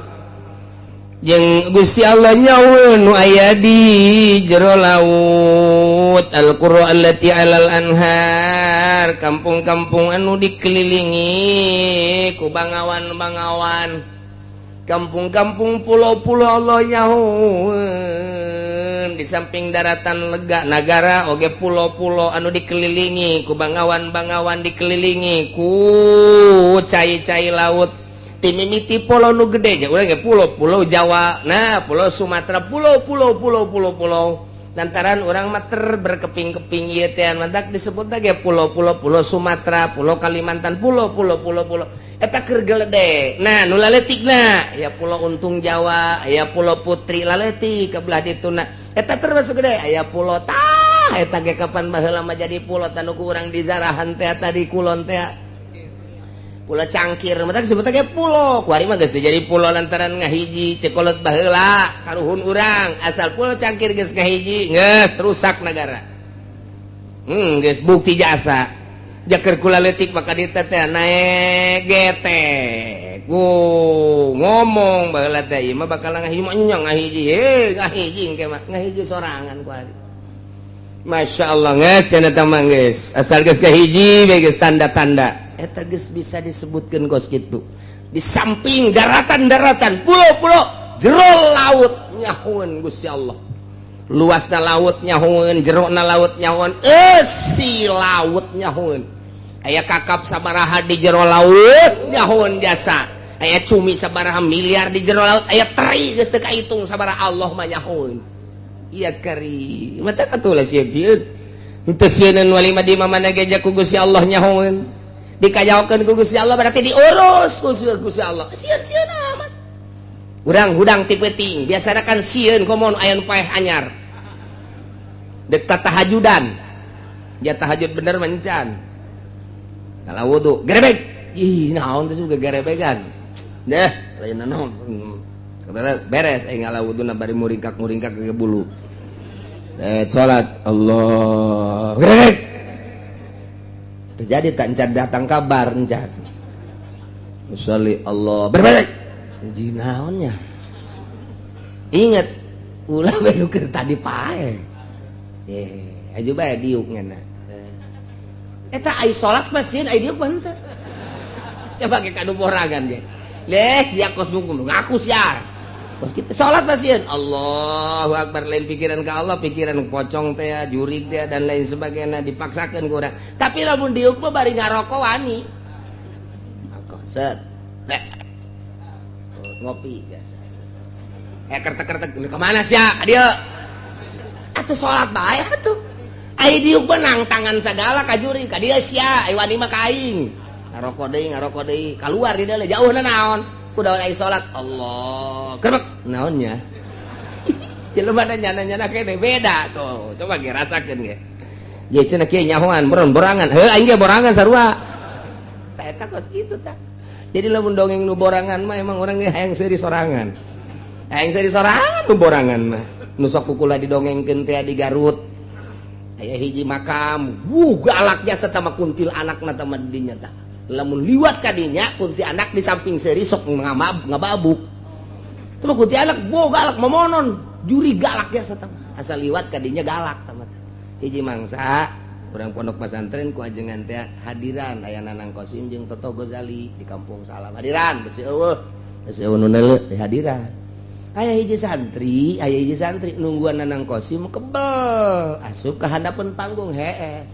S3: jeung Gusti Allah nyaweun nu aya di jero laut al-qura allati 'alal anhar kampung-kampung anu dikelilingi ku bangawan-bangawan kampung-kampung pulau-pulau Allah nyaweun di samping daratan lega nagara oge pulau-pulau anu dikelilingi ku bangawan-bangawan dikelilingi ku cai-cai laut timimiti pulau nu gede ja urang ge pulau Jawa nah pulau Sumatera pulau lantaran urang mah berkeping-keping ieu teh mantak disebut ge pulau Sumatera pulau Kalimantan pulau eta keur geledek nah nu laletikna aya pulau Untung Jawa aya pulau Putri laletik ke belah dituna eta termasuk gede aya pulau tah eta ge kapan baheula mah jadi pulau tanu ku urang di Zarahan teh tadi kulon teh pulau Cangkir mah disebut ge pulau kuari mah geus jadi pulau lantaran ngahiji cekolot baheula karuhun urang asal pulau Cangkir geus ngahiji geus rusak negara geus bukti jasa jaker kula letik maka dieu teh naek gete ku ngomong baheula teh ieu mah bakal ngahiji mah nyang ngahiji engke mah ngahiji sorangan kuari Masya Allah geus cenah teh mah geus asal geus ngahiji we geus tanda-tanda eta geus bisa disebutkeun kos kitu di samping daratan-daratan pulau-pulau jero laut nyahoeun Gusti Allah luasna laut nyahoeun jerona laut nyahoeun eusi laut nyahoeun aya kakap sabaraha di jero laut nyahoeun jasa aya cumi sabaraha miliar di jero laut aya teri geus teu kahitung sabaraha Allah mah nyahoeun ieu kari mata katulah sieun henteu sieun wali mah di mana geja ku Gusti Allah nyahoeun dikajaokeun ku Gusti Allah berarti diurus ku Gusti Allah sieun amat urang hudang ti peuting biasana kan sieun komo aya nu paeh anyar dek tahajudan dia tahajud bener mencan kalau wudu gerebek ih naon teh suga gerebegan deh lain naon beres ngala wuduna bari muringkak ke bulu salat Allah gerebek terjadi tak encan datang kabar encan usolli Allah berbalik ji naonnya inget ulah we nu keur tadi pae aju bae diuk ngana eta ai salat mah sieun ai diuk mah henteu coba ke kanu borangan ge les sia kos mungkum ngaku sia kos kita salat mah sieun Allahu akbar lain pikiran ka Allah pikiran pocong teh jurig teh dan lain sebagainya dipaksakeun ku urang tapi lamun diuk mah bari ngaroko wani rokok set les ngopi biasa kertek-kertek ke mana sia ka dieu atuh salat bae atuh ai diuk benang tangan segala ka juri ka dieu sia ai wani mah ka aing ngaroko deui keluar di dalam jauhna naon kudaon ai salat Allah kerbek naonnya jelema nyana-nyana kene beda tuh coba ge rasakeun ge ye cenah kieu nyahoan borangan heuh aing ge borangan sarua tah eta kos kitu tah jadi lamun dongeng nu borangan mah emang urang ge hayang seuri sorangan nu borangan mah nu sok kukula didongengkeun teh di Garut aya hiji makam galaknya serta mah kuntil anakna teh mah dinya tah lamun liwat ka dinya kunti anak di samping seuri sok ngababuk teh kunti anak galak memonon juri galak ya serta asal liwat ka dinya galak tah mah hiji mangsa urang pondok pesantren ku ajengan teh hadiran aya Nanang Qasim jeung Toto Ghazali di Kampung Salam hadiran besi eueuh nu neuleuh hadiran aya hiji santri nungguan Nanang Qasim kebel asup ka handapeun panggung hees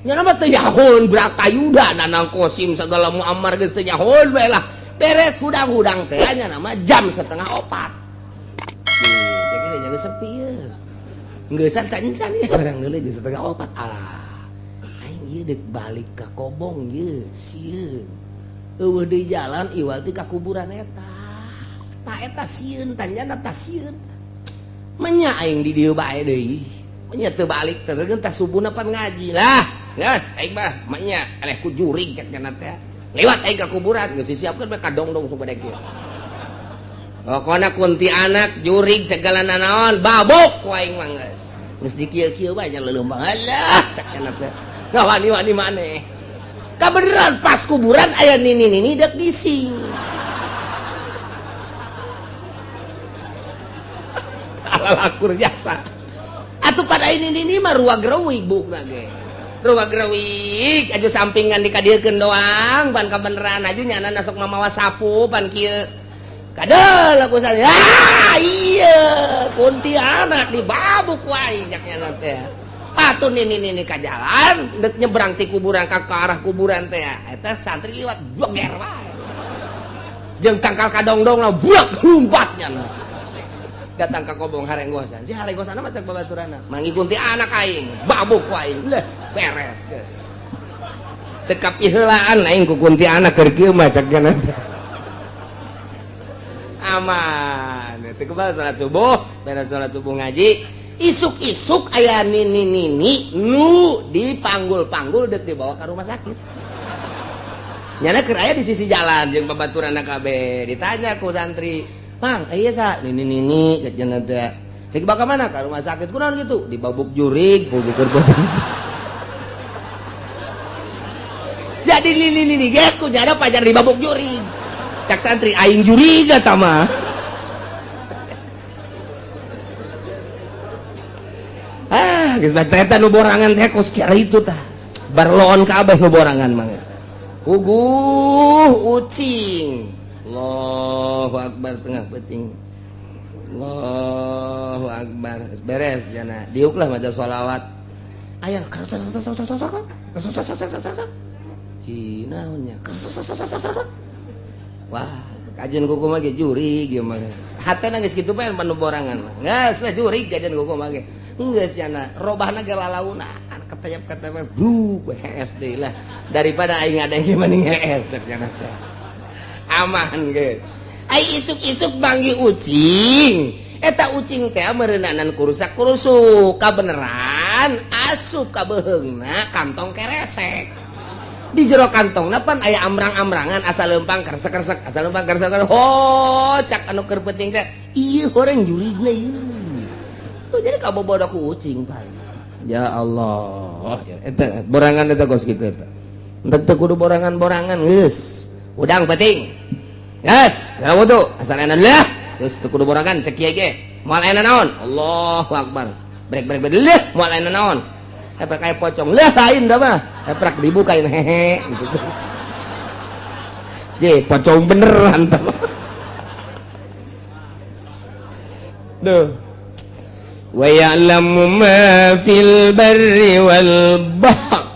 S3: nya mah teu nyahoun brakayuda Nanang Qasim sagala muammar geus teu nyahoun bae lah beres hudang-hudang teh nya nama jam 3:30 jadi jaga sepi ya geussan cancan ya barang deuleu jam 3:30 aing ieu deuk balik ka Kobong ieu sieun eueuh di jalan iwal teh ka kuburan eta sieun tanjana ta sieun menya aing di dieu bae deui menya teu balik teh tah subuhna pan ngaji lah geus aing mah menya eleh ku jurig cek cenah teh lewat aing ka kuburan geus disiapkeun bae kadongdong sabadeg kieu pokona kuntianak jurig segala nanaon babok ku aing mah geus geus dikieu-kieu bae nya leuleum alah cek cenah teh ngawani-wani maneh kabeneran pas kuburan aya nini-nini dek dising alalakur jasa atuh pada ini mah ruag reuwig bukna ge ruag reuwig aju sampingan dikadiekeun doang pan kabeneran aju nyana sok mamawa sapu pan kieu kadal aku saya iya kuntianak di babuk wae nya nyana teh atuh nini ka jalan dek nyebrang ti kuburan ka arah kuburan teh eta santri liwat joger wae jeung tangkal kadongdong lah buak lumpatnya nah datang ke Kobong harenggosan si harenggosan mah cek babaturanna manggi kunti anak aing babuk wae leh beres geus teu kapiheulaan aing ku kunti anak keur kieu mah cek kana aman teu kebal salat subuh beres salat subuh ngaji isuk-isuk aya nini-nini nu dipanggul-panggul dek dibawa ke rumah sakit nyana keur aya di sisi jalan jeung babaturanna kabeh ditanya ku santri Mang, iya sa, nini cek jangan teh. Cek bakal mana ke rumah sakit kunaon gitu, di babuk jurig, bubuker bodang. Jadi nini geku nyada pajar di babuk jurig. Cak santri aing jurig eta mah. Geus bae eta nu borangan teh kos kira itu tah. Barloon kabeh nu borangan mah. Ucing. Allahu Akbar tengah peting Allahu Akbar beres jana diuk lah maca sholawat aya cina nya wah kajian kuku mah ge jurig ieu mah hatena geus kitu bae panu borangan mah geus lah jurig kajian kuku mah ge geus jana robahna ge lalauna ketayap-ketayap SD lah daripada aing ada yang mending hees jana teh aman guys ai isuk-isuk banggi ucing eta ucing teh meureunanan kurusak-kurusuk kabeneran asup ka beheungna kantong keresek di jero kantongna pan aya amrang-amrangan asa leumpang kersek-kersek asa leumpang kersek ho cak anu keur penting teh ieu horeng jurigna ieu tuh jadi kabobodo ku ucing pan ya Allah eta borangan eta kos kitu eta entek teu kudu borangan-borangan geus udang penting yes ya wudu asal enak lah terus kudu borangan cek kieu ge moal enak naon Allahu Akbar brek lah moal enak naon eta kayak pocong lah lain dah mah eprak dibukain hehe gitu je pocong beneran tah duh wa ya'lamu ma fil barri wal bahr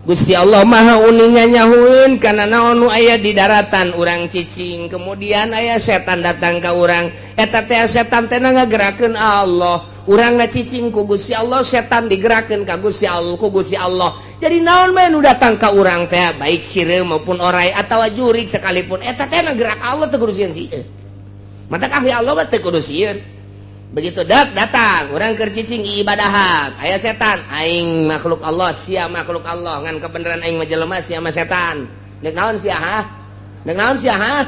S3: Gusti Allah maha uningan nyahueun kana naon nu aya di daratan urang cicing kemudian aya setan datang ka urang eta teh setan teh ngagerakeun Allah urang ngacicing ku Gusti Allah setan digerakeun ka Gusti Allah ku Gusti Allah jadi naon bae nu datang ka urang teh baik sireu maupun orai atawa jurig sekalipun eta teh ngagerak Allah teu kudu sieun sieun matak ahli Allah mah teu kudu sieun begitu datang orang keur cicing ibadahan aya setan aing makhluk Allah sia makhluk Allah ngan kebenaran aing mah jelema sia mah setan deuk naon sia ha deuk naon sia ha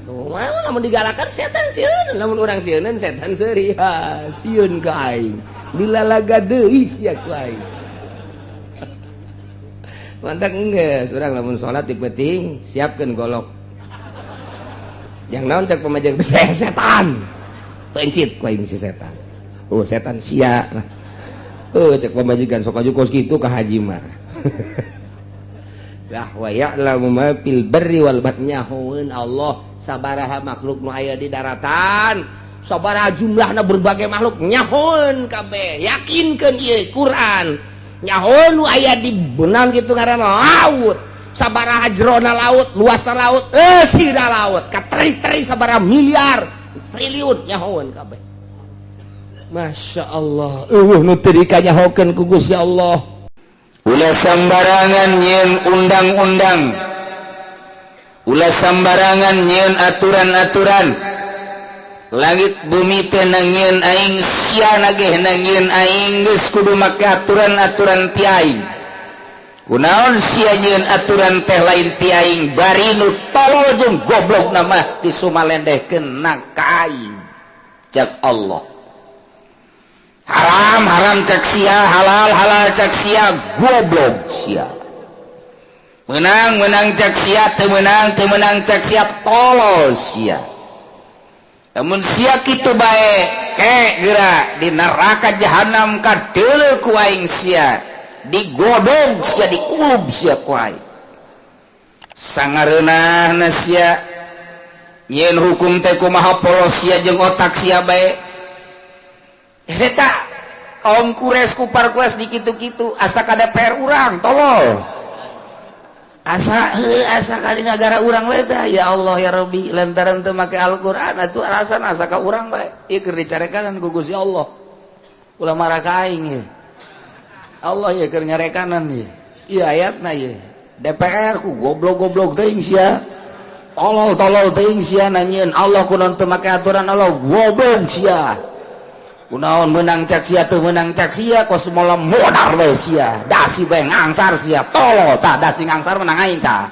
S3: tuh lamun digalakan setan sieun lamun urang sieun setan seuri ha sieun ka aing dilalaga deui sia ku aing mantap geus urang lamun salat dipenting siapkeun golok yang naon cek pamajeng setan pencit ku aing si setan setan sia cek pemajikan sok aju kos kitu ka haji mah lah wa ya'lamu ma fil barri wal bahri nyahoeun Allah sabaraha makhluk nu aya di daratan sabaraha jumlahna berbagai makhluk nyahoeun kabeh yakinkeun ieu Quran nyahoeun nu aya di beunang kitu ngaranna laut sabaraha jerona laut luasna laut sida laut kateri-teri sabaraha miliar triliun nyahoeun kabeh Masya Allah nu teu dikanyahokeun ku Gusti Allah
S1: ulah sambarangan nyeun undang-undang ulah sambarangan nyeun aturan-aturan langit bumi teh nangieun aing sia nageh nangieun aing geus kudu make aturan-aturan ti aing kunaon sia nyeun aturan teh lain ti aing bari nu tolol jeung goblokna mah disumalendehkeun ka aing cek Allah haram cek sia halal cek sia goblok sia menang cek sia teu menang cek sia tolol sia namun sia kitu bae geura di neraka jahanam kadeuleu ku aing sia digodong sia dikulub sia ku aing sangareunahna sia nyeun hukum teh kumaha polos sia jeung otak sia bae eta kaum kures kupar kues di kitu-kitu asa ka DPR urang tolol asa ka di negara urang we tah ya Allah ya Rabbi lantaran teu make Al-Qur'an atuh alasan asa ka urang bae ieu keur dicarekanan ku Gusti Allah ulah marah ka aing ye Allah ye keur nyarekanan ye ieu ayatna ye DPR ku goblok-goblok teuing sia tolol teuing sia nanyeun Allah kunaon teu make aturan Allah goblok sia kunaon menang cak sia teu menang cak sia kos moal modar we sia dasi bae ngangsar sia tolol tah dasi ngangsar menang aing tah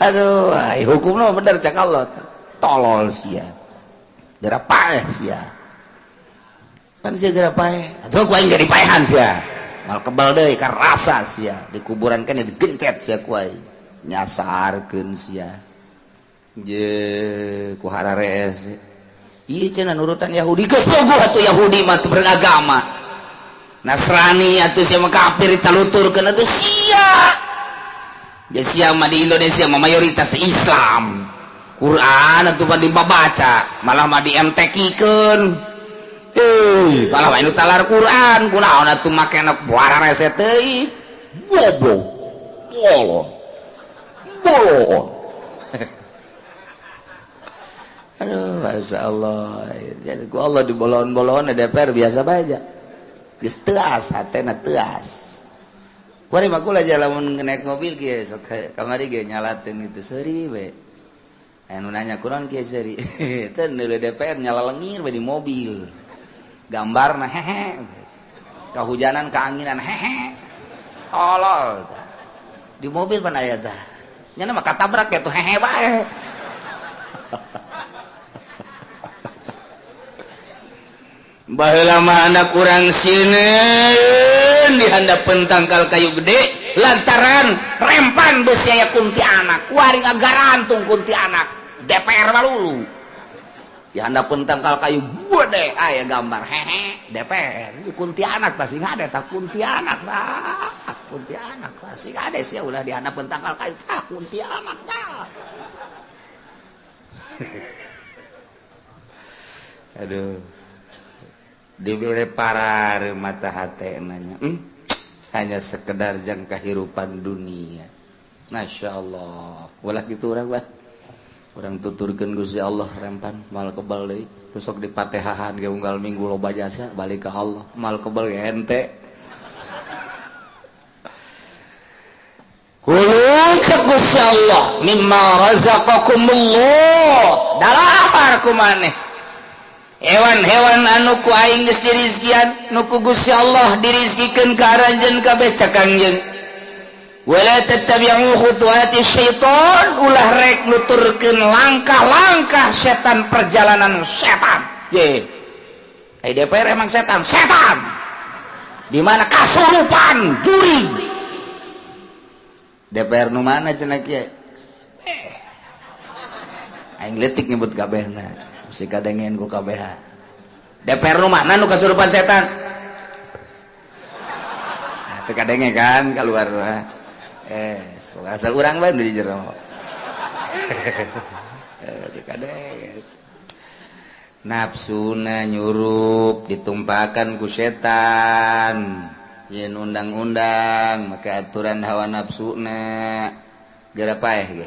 S1: aduh hukumna bener cak Allah tolol sia geura paeh sia pan sia geura paeh atuh ku aing geus dipaehan sia mal kebal deui ka rasa sia di kuburan kan digencet sia ku aing nyasarkeun sia je ku hararees ieu cenah nurutan Yahudi geus bogoh atuh Yahudi mah teu beragama Nasrani atuh sia mah kafir ditaluturkeun atuh sia jadi sia mah di Indonesia mah mayoritas Islam Quran atuh mah dibaca malah mah di MTQ-keun malah mah anu talar Quran kunaon atuh make na hararees teh goblok bolon aduh Masya Allah jadi ku Allah di bolon-bolon DPR biasa baja geus teuas hatena teuas kuari mah kula lamun naik mobil kieu sok kamari ge nyalateun gitu seuri we anu nanya kunaon kieu seuri teu neuleuh DPR nyala lengir we di mobil gambarna hehe kahujanan kaanginan hehe tolol di mobil pan aya tah nya mah katabrak ya tuh hehe bae baheula mah anak kurang sineun di handapeun tangkal kayu gede lantaran rempan beus aya kuntianak kuari ngagarantung kuntianak DPR malulu di handapeun tangkal kayu gede aya gambar hehe DPR ieu kuntianak tah sing ade tah kuntianak sing ade sia ulah di handapeun tangkal kayu tah kuntianak dah aduh diberi parar mata hati nanya hanya sekedar jang kehidupan dunia Masya Allah ulah gitu orang tuturkan Gusti Allah rempan mal kebal deui besok di Patehahan ge unggal minggu loba jasa balik ke Allah mal kebal ge ente kulun Gusti Allah mimma razaqakumullah dalahar kumaneh hewan-hewan anu ku aing geus dirizkian nu ku Gusti Allah dirizkikeun ka aranjeun kabeh cakangjeung wala tattabi'u khutuwati syaitan ulah rek nuturkeun langkah-langkah setan perjalanan setan ye DPR emang setan di mana kasurupan juri DPR nu mana cenah kieu aing letik nyebut kabehna mesti kadengen ku kabeh DPR nu mana nu kasurupan setan nah, teu kadenge kan keluar asal urang bae di jero kadenge nafsuna nyurup ditumpakan ku setan yen undang-undang maka aturan hawa nafsuna gara paeh ge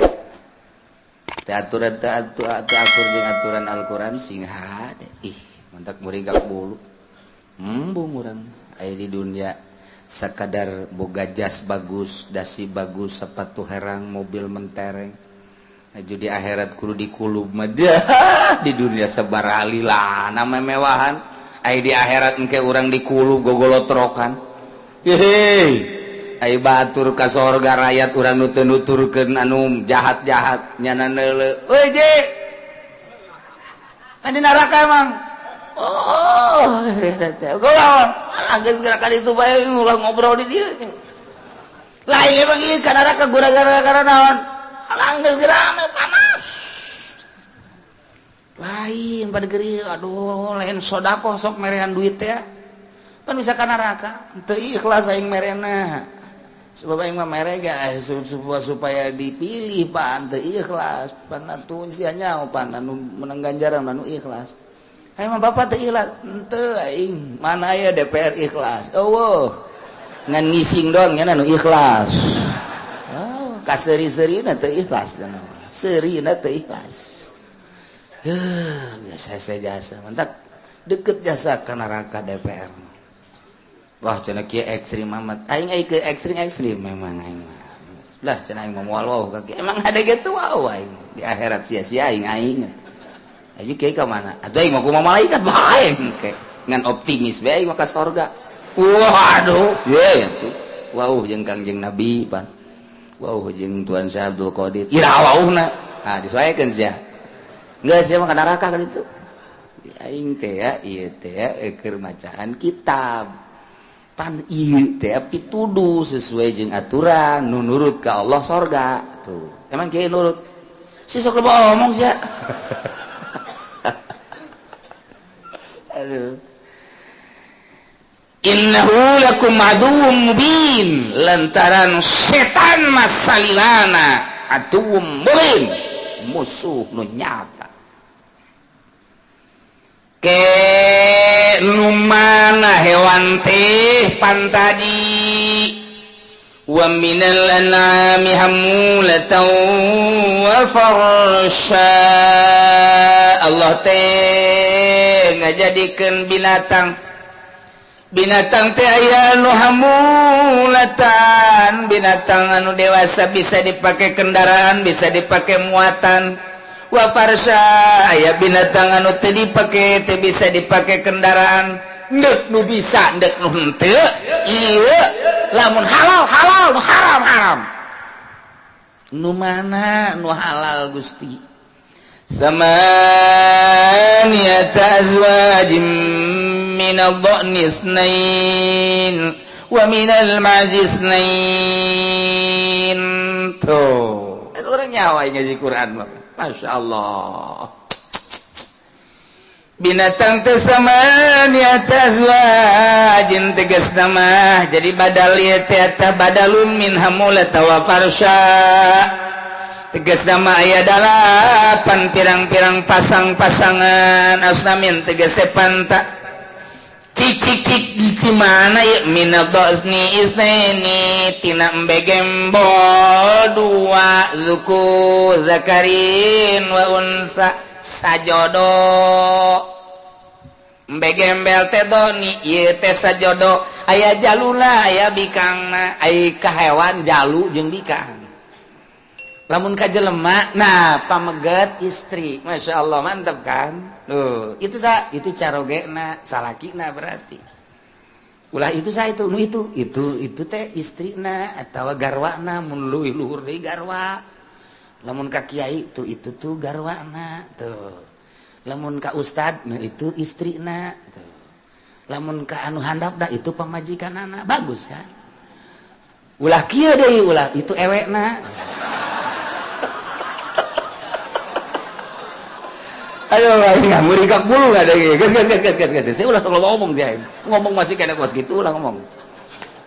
S1: teu aturan teu atur jeung aturan Al-Qur'an sing hade ih mantak muringak bulu embung urang aya di dunia sakadar boga jas bagus dasi bagus sepatu herang mobil mentereng aju di akhirat kudu dikulub mah di dunia sebar alila nama mewahan aya di akhirat engke urang dikulub gogolotrokan hei aya batur ka sorga rakyat urang nutur-nuturkeun anu jahat-jahat nyana neuleuh euy je di neraka emang oh golawan anggeus gerakan itu bae ulah ngobrol di dieu lain emang ieu ka neraka gara-gara naon anggeus gerame panas lain pada geri aduh lain sodaqoh sok merehan duit teh kan bisa ka neraka teu ikhlas aing merena sebab aing mah mere guys supaya dipilih pan teu ikhlas pan atuh sia nyaho pan anu menang ganjaran anu ikhlas aing mah bapak teu ikhlas henteu aing mana aya DPR ikhlas eueuh ngan ngising doang nya anu ikhlas oh ka seuri-seurina teu ikhlas seurina teu ikhlas saya jasa mantap deket jasa ka neraka DPR wah cenah kieu ekstrim amat aing ai ke ekstrim memang aing lah cenah aing moal wau ka emang ada gitu wau aing di akhirat sia-sia aing aja kieu ka mana atuh aing mah kumaha malaikat bae ke ngan optimis bae aing mah ka surga waduh ye atuh wau jeung Kangjeng Nabi pan wau jeung Tuan Syekh Abdul Qadir ira wauhna disesuaikeun sia geus sia mah ka neraka kan itu aing teh ya ieu teh ya keur macaan kitab pan ieu teh pituduh sesuai jeung aturan nu nurut ka Allah sorga tuh emang kieu nurut si sok loba omong sia aduh innahu lakum aduwwum mubin lantaran setan masalilana aduwwum mubin musuh nu nyata ke numana hewan teh pantadi wa minal an'ami hamulatan wa farsha Allah teh ngajadikeun binatang teh aya nu hamulatan binatang anu dewasa bisa dipake kendaraan bisa dipake muatan wa farsha aya binatang anu teu dipake teu bisa dipake kendaraan ndek nu bisa ndek nu henteu ieu lamun halal halal nu haram haram nu mana nu halal Gusti samaniyata azwajim minadh dhani isnain wa minal ma'zi isnain tuh itu orang nyawa ngaji Quran mah Masya Allah binatang tasamaniat azwajin tegas nama jadi badal ieu teh eta badalun min hamulata wa farsha tegas nama aya dalapan pirang-pirang pasang-pasangan asnamin tegas panta cicik di mana ya minadzni isnaini tina embegembol dua zuku zakarin wa unsa sajodo embegembel teh doni ieu teh sajodo aya jaluna aya bikangna ai ka hewan jalu jeung bikang lamun ka jelema nah pameget istri masyaallah mantap kan itu carogena salakina berarti ulah itu itu teh istrina atawa garwana mun leuwih luhur deui garwa lamun ka kiai itu tuh garwana tuh lamun ka ustad nah itu istrina tuh lamun ka anu handapna itu pamajikanana bagus kan ulah kieu deui ulah itu ewekna Aduh, nggak mau dikak bulu nggak ada gas. Saya ulah kalau ngomong dia, ngomong masih kena kuas gitu ulah ngomong.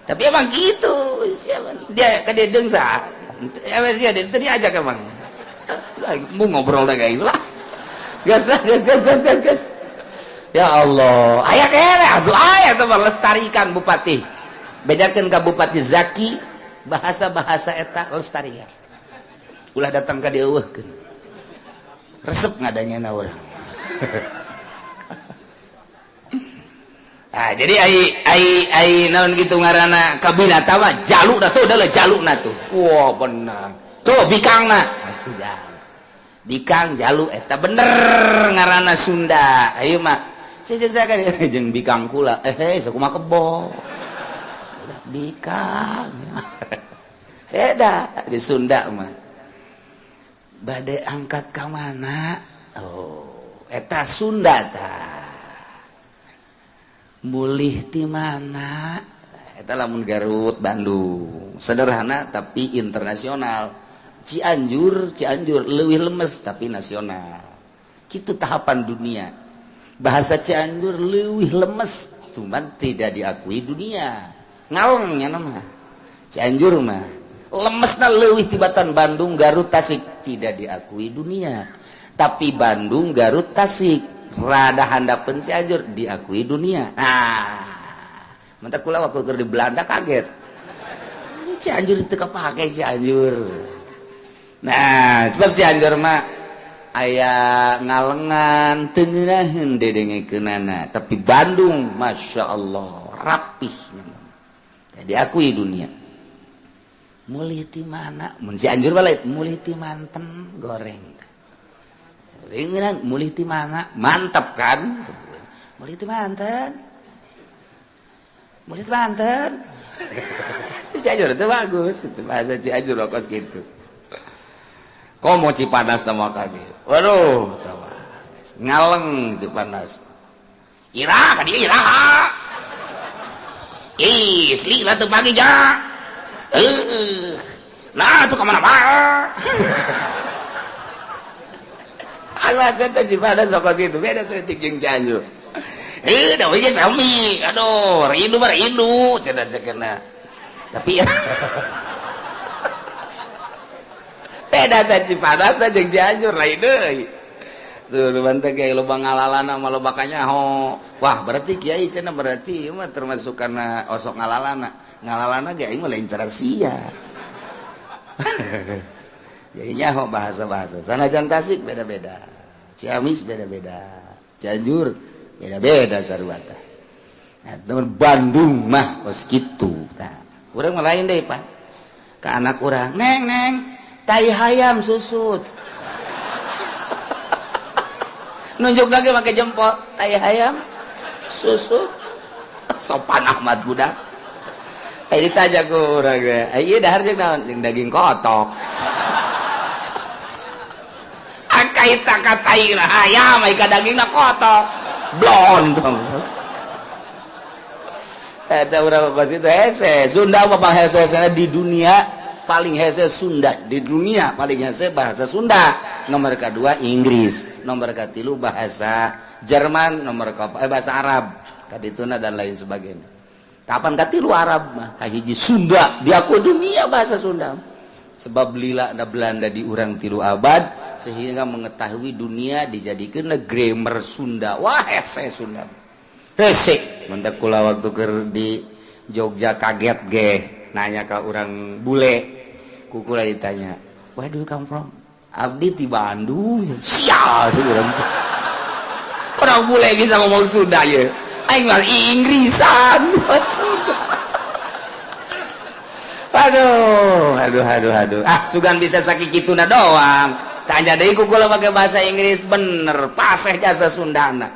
S1: Tapi emang gitu, dia kadedeng sah, emang sih ada tadi ajak emang, mau ngobrol dah kayak lah, gas. Ya Allah, ayah kere, aduh ayah tuh melestarikan bupati, bedakan ke Bupati Zaki, bahasa eta lestarikan, ulah datang ke dia kan. Resep ngadanya orang. Ah, jadi ai naon gitu ngaranna kabinata mah jaluk dah tuh adalah jaluk na tuh. Wah benar. Tuh bikangna. Atuh jaluk. Bikang jaluk eta bener ngaranna Sunda. Ayo mah. Saya kan jeung bikang kula. Sakumaha kebo. Udah bikang. Eda di Sunda mah. Badai angkat ke mana? Oh, eta Sunda tah. Mulih di mana? Eta lamun Garut, Bandung. Sederhana tapi internasional. Cianjur leuwih lemes tapi nasional. Kitu tahapan dunia. Bahasa Cianjur leuwih lemes, cuman tidak diakui dunia. Ngalengnya nama. Cianjur mah lemesna leuwih tibatan Bandung, Garut, Tasik tidak diakui dunia. Tapi Bandung, Garut, Tasik rada handapeun Cianjur diakui dunia. Mantap kula waktu keur di Belanda kaget. Cianjur itu kepake Cianjur. Nah, sebab Cianjur mah aya ngalengan teu ngeunaheun dedengekeunana. Tapi Bandung Masya Allah rapih. Jadi diakui dunia. Mulih ti mana? Mun Cianjur balik mulih ti manten goreng. Ringan mulih ti mana? Mantap kan? Mulih ti manten. Mulih ti manten. Cianjur itu bagus, itu bahasa Cianjur kos gitu. Komo Cipanas sama kami. Waduh, ngaleng Cipanas. Ira, ka dia ira. Isli lah tu pagi ja. Nah itu kemana-mana. Alasan tadi pada sokot itu beda setik jeung Cianjur. Dah we sami. Aduh, rindu cenah cekena. Tapi beda tadi pada jeung Cianjur lain deui. Tuh banteng kayak lubang ngalalana sama loba kanyaho. Wah, berarti kiai cenah berarti ieu mah termasuk karena osok ngalalana. Ngalalana ge aing mah lain cara sia. Jadi nyaho bahasa-bahasa. Sanajan Tasik beda-beda. Ciamis beda-beda. Cianjur beda-beda sarua tah. Nah, teman Bandung mah geus kitu tah. Urang mah lain deui, Pak. Ka anak urang, "Neng, tai hayam susut." Nunjuk lagi pakai jempol, tai hayam susut. Sopan amat budak. Ditanya ku urang ge, "Ieu dahar jeung naon?" "Jeung daging kotok." Akai takatai lah hayam, ai ka dagingna kotok. Blon tong. Eta urang pas itu hese, Sunda mah bang hese di dunia paling hese Sunda, di dunia paling hese bahasa Sunda. Nomor kedua Inggris, nomor katilu bahasa Jerman, nomor bahasa Arab, kadituna dan lain sebagainya. Kapan katilu Arab mah kahiji Sunda diakui dunia bahasa Sunda. Sebab lila ada Belanda di urang tilu abad sehingga mengetahui dunia dijadikan grammar Sunda. Wah hese Sunda. Hese. Mentak kula waktu keur di Jogja kaget ge nanya ke orang bule. Kukula ditanya, "Where do you come from?" "Abdi di Bandung." Sial urang. Orang bule bisa ngomong Sunda ya. Aing mah Inggrisan. Aduh. Sugan bisa sakituna doang. Tanya deui ku kula pakai bahasa Inggris bener, paseh jasa Sundana.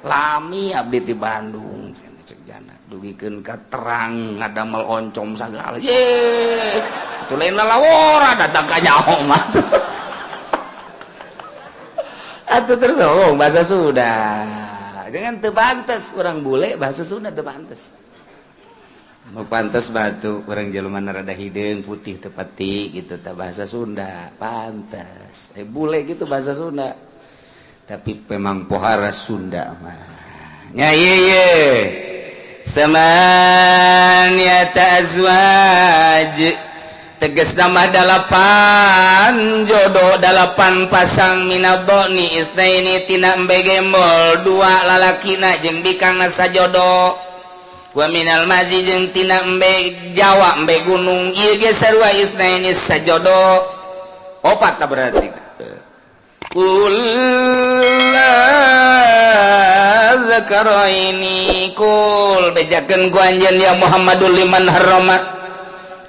S1: Lami abdi di Bandung. Cek jana dugikeun ka terang ngadamel oncom sagala. Ye. Itu lain lalawora datang ka nyaho mah. Atuh terus ngomong bahasa Sunda. Dengan teu pantes urang bule bahasa Sunda teu pantes. Mau pantes batu orang jelema rada hideung putih teu pati gitu tah bahasa Sunda pantes. Bule gitu bahasa Sunda. tapi memang pohara Sunda mah nya ye samaniyata azwaj tegas nama 8 jodoh 8 pasang minadoni isnaini tina embe gembol 2 lalakina jeung bikangna sajodoh wa minal mazi jeung tina embe Jawa embe gunung ieu ge sarua isnaini sajodoh 4 lah berarti zakaraini kul bejakeun ku anjeun ya Muhammadul liman harama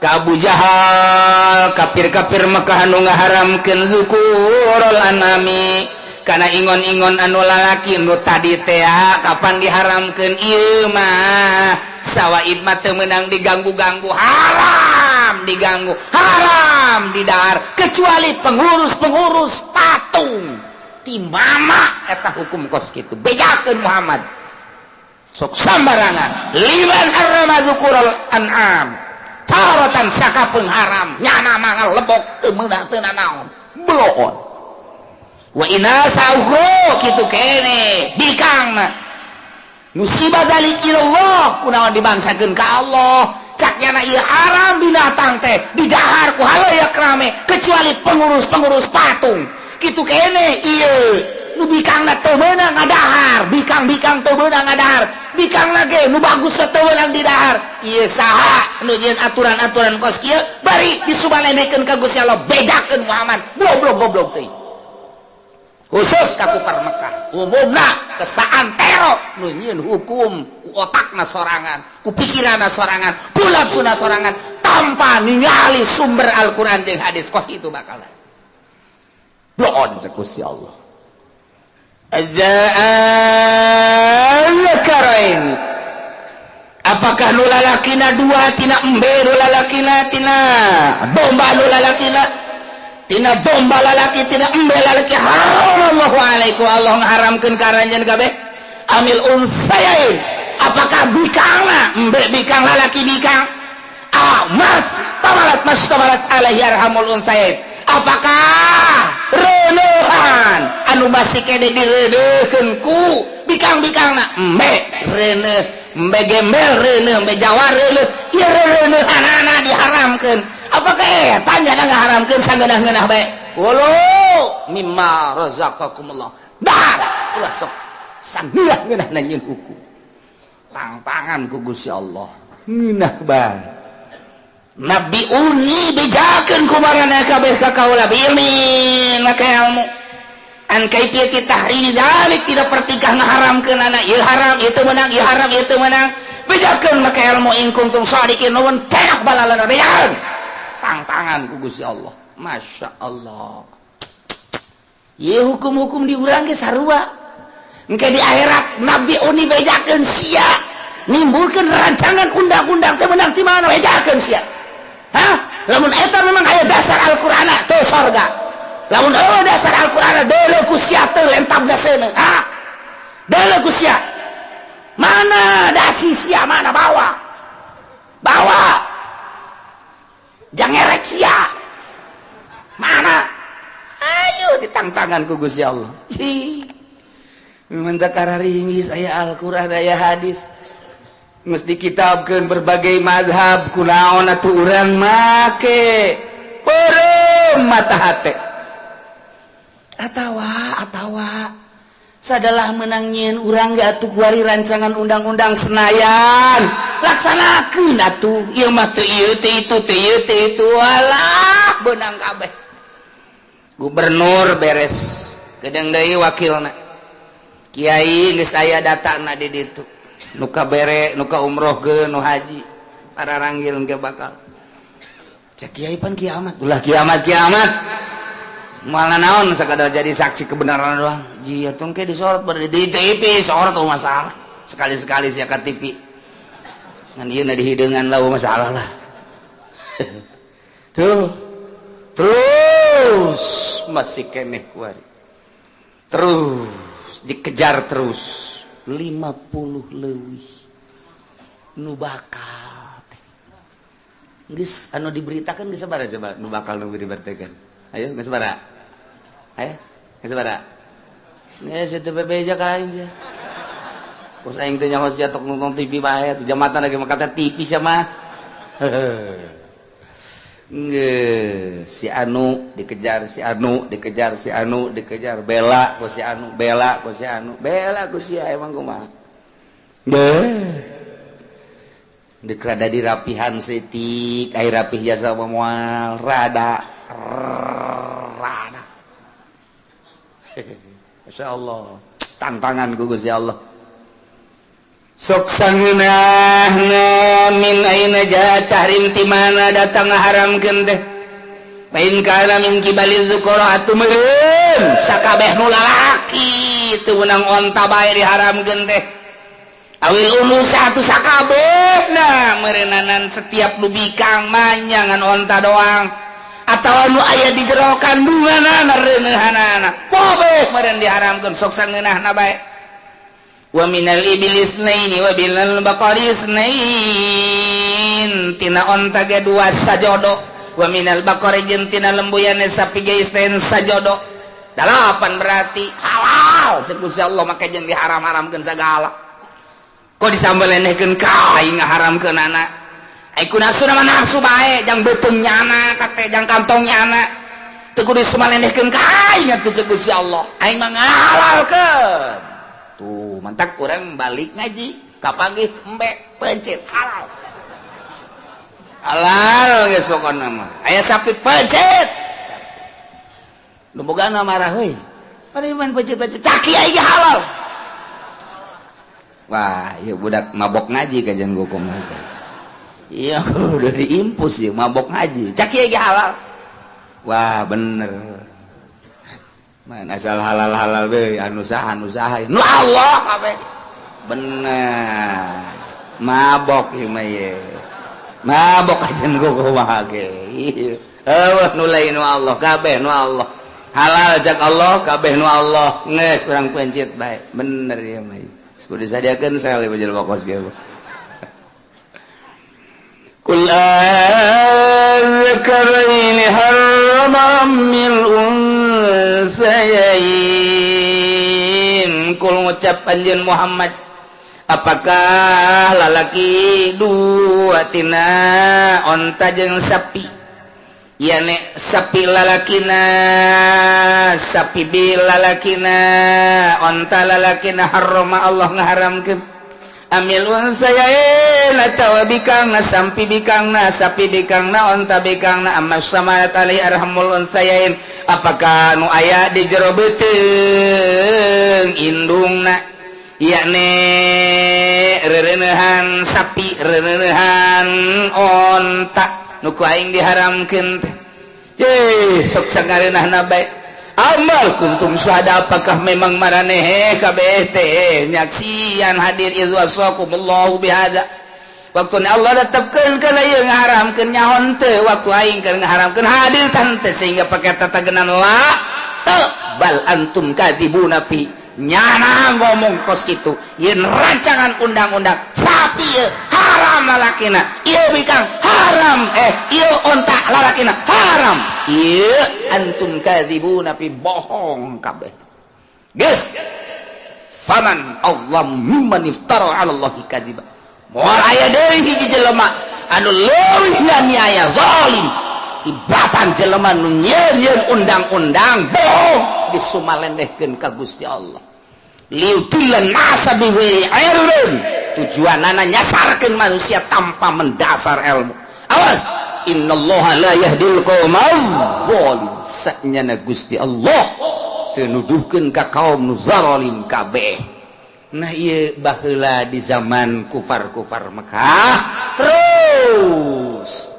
S1: ka Abu Jahal kafir-kafir Mekah anu ngaharamkeun zukurul anami kana ingon-ingon anu lalaki nu tadi teh kapan diharamkeun ieu mah sawaib mah teu meunang diganggu-ganggu haram diganggu haram didahar kecuali pengurus-pengurus patung ti mama eta hukum kos kitu bejakeun Muhammad sok sambarangan liman harrama zukurul an'am taratan sakapeung haram nyana mah lebok teu meunang teu nanaon bloon wa inna sauhro kitu kene bikangna musibah dalik ilallah kunaon dibangsakeun ka Allah caknyana ieu haram binatang teh didahar ku halayak rame kecuali pengurus-pengurus patung kitu kene ieu nu bikangna teu meunang ngadahar bikang-bikang teu meunang ngadahar bikang lagi nu bagus teu meunang didahar ieu saha nu nyieun aturan-aturan kos kieu bari disubalenekeun ka Gusti Allah bejakeun Muhammad goblok-goblok teh khusus ka kufar Mekah umumna kesaantero nu nyieun hukum ku otakna sorangan ku pikiranna sorangan ku nafsuna sorangan tanpa ningali sumber Al-Qur'an jeung hadis kos itu bakal doon cek Gusti Allah zakarain apakah nu lalakina 2 tina embe nu lalakina tina domba nu lalakina tina domba lalaki tina embe lalaki haramallahu alaikum Allah ngaharamkeun karanjeun kabeh amil unsayain apakah bikangna embe bikang lalaki bikang mas tamalat alaihi arhamul unsayain apakah reueuhan anu masih kene direudeukkeun ku bikang-bikangna embe reuneuh embe gembel reuneuh embe Jawa reuneuh ieu reuneuhanana diharamkeun apakah tanya ngaharamkeun sangeunah-ngeunah bae kulo mimma razaqakumullah dah ulah sok sangeunah-ngeunahna nyieun hukum tantangan ku Gusti Allah ngeunah bae Nabi uni bejakeun kumarana kabeh ka kaula biilmin maka ilmu an kaifiyati tahrimi dalik tidak pertikah ngaharamkeun anak ieu haram ieu teu meunang ieu haram ieu teu meunang bejakeun maka ilmu in kuntum shadiqin nuhun tenak balalana bejakeun tantangan ku Gusti Allah masya Allah ieu hukum-hukum di urang ge sarua engke di akhirat Nabi uni bejakeun sia nimbulkeun rancangan undang-undang teh meunang ti mana bejakeun sia lamun eta memang aya dasar Al-Qur'an teu sorga lamun dasar Al-Qur'an deuleu ku sia teu lentabna seuneu deuleu ku sia mana dasi sia mana bawa jangerek sia mana ayo ditangtangan ku Gusti Allah minta kararingis aya Al-Qur'an aya hadis mesti kitabkeun berbagai mazhab kunaon atuh urang make peureum mata hate atawa sadalah meunang nyieun urang ge atuh kuari rancangan undang-undang Senayan laksanakeun atuh ieu mah teu ieu teu itu teu ieu teu itu alah beunang kabeh gubernur beres gedeung deui wakilna kiai geus aya datana di ditu nuka bere nuka umroh ge nu haji para ranggil ge bakal cek kiai pan kiamat ulah kiamat moal naon sakadar jadi saksi kebenaran doang jieu tong ke disorot bari di TV sorot teu masalah sekali-sekali sia ka TV ngan ieu na dihideungan lah masalah lah tuh terus masih keneh kuari terus dikejar terus 50 leuwih nu bakal geus anu diberitakeun geus sabaraha coba nu bakal nu diberitakeun ayo geus sabaraha aya geus sabaraha Situ bebeja kain aja. Terus aing teh nyaho sia tok nonton TV bae, tuh jamatan lagi makata TV sama. Nge, si Anu dikejar, si Anu dikejar, si Anu dikejar, bela ku si Anu, bela ku si Anu, bela ku si emang kumaha. Dekrada dirapihan setik, ai rapih jasa moal rada. Masyaallah, tantangan ku Gusti Allah. Sok sangeunahna min aina jaa tahrim ti mana datang ngaharamkeun teh. Pain kana min kibaliz dzukura atumeureun sakabeh nu lalaki teu meunang onta bae diharamkeun teh. Awil unusa atuh sakabehna meureunanan setiap nu bikang manyangan onta doang. Atawa nu aya di jero kandunganna reuneuhanana. Pobeh meureun diharamkeun sok sangeunahna bae. Wa minal iblis naini wa bilal baqaris nain tina onta ge dua sajodo wa minal baqari jeung tina lembuyane sapi ge isten sajodo 8 berarti halal ceuk Gusti Allah make jeung diharam-haramkeun sagala kok disambelenehkeun ka aing ngaharamkeunana ai ku nafsu mah nafsu bae jang beuteung nyana kate jang kantong nyana teu kudu disambelenehkeun ka aing atuh ceuk Gusti Allah aing mah ngahalalkeun. Tuh, mantak kurang balik ngaji kapagih embe pencet halal. Halal geus pokona mah. Aya sapi pencet. Nu bogana marah heuy. Pari man pencet-pencet caki aya halal. Wah, ieu budak mabok ngaji kajian hukum mah. Iya, udah diimpus ya mabok ngaji. Caki aya halal. Wah, bener. Man asal halal-halal we anu saha nu Allah kabeh bener mabok ieu mah ye mabok ajeun kumaha ge eueuh nu lain nu Allah kabeh nu Allah halal jak Allah kabeh nu Allah geus urang pencit bae bener ieu mah kudu disadiakeun sae bajal bokos ge Kul adzakaraini harrama mil unsayain kul ngucap anjeun Muhammad apakah lalaki dua tina onta jeung sapi ya nek sapi lalakina sapi bil lalakina onta lalakina harrama Allah ngaharamkeun amil unsayain atawa bikangna sampi bikangna sapi bikangna onta bikangna amma samat alai arhamul unsayain apakah nu aya di jero beuteung indungna yakni reuneuhan sapi reuneuhan onta nu ku aing diharamkeun teh ye sok sangareunahna bae amal kuntum syuhada apakah memang maraneh kabeh teh nyaksian hadir idza saqakumullahu bihadza waktu Allah tetepkeun kana ieu ngaharamkeun nyaon teu waktu aing keur ngaharamkeun hadir tante sehingga pakai tatagenan la teu bal antum kadibuna fi nyana ngomong kos kitu yen rancangan undang-undang sapi haram lalakina ieu bikang haram ieu onta lalakina haram ieu antum kadzibuna fi bohong kabeh geus faman Allah mimman iftara 'ala Allahi kadziba moal aya deui hiji jelema anu leuwih nganiaya zalim tibatan jelema nu nyieun undang-undang bohong disumalenehkeun ka Gusti Allah liutillan nasa bihi ilmun tujuanana nyasarkeun manusia tanpa mendasar ilmu awas innallaha la yahdil qaumaz zalim saknyana Gusti Allah teu nuduhkeun ka kaum nu zalim kabeh nah ieu baheula di zaman kufar-kufar Mekah terus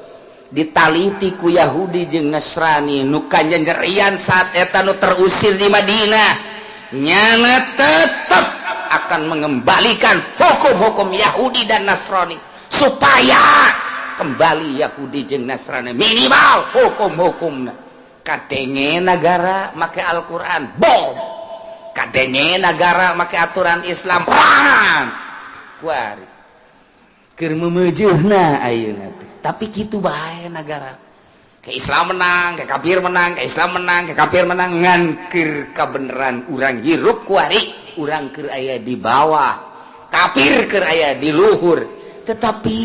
S1: ditaliti ku Yahudi jeung Nasrani nu kanjengerian saat eta nu terusir di Madinah nyana tetap akan mengembalikan hukum-hukum Yahudi dan Nasrani supaya kembali Yahudi jeung Nasrani minimal hukum-hukumna kadenge negara make Al-Quran bom kadenge negara make aturan Islam perang kuari keur meumeujeunna ayeuna tapi kitu bae negara ke Islam menang, ke kafir menang, ke Islam menang, ke kafir menang, ngan keur kabeneran urang hirup kuari, urang keur aya di bawah, kafir keur aya di luhur. Tetapi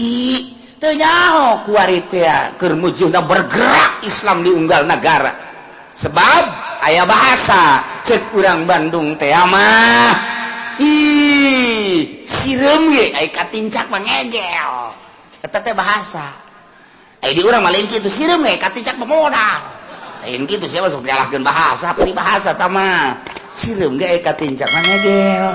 S1: teu nyaho kuari teh keur mujudna bergerak Islam di unggal negara. Sebab aya bahasa cek urang Bandung teh mah sireum ge aya katincak mah ngegel. Eta teh bahasa. Di urang mah lain kitu sireum ge katincak pemodal. Lain kitu sia masuk dialahkeun bahasa, peribahasa tah mah. Sireum ge aya katincak mah ngegel.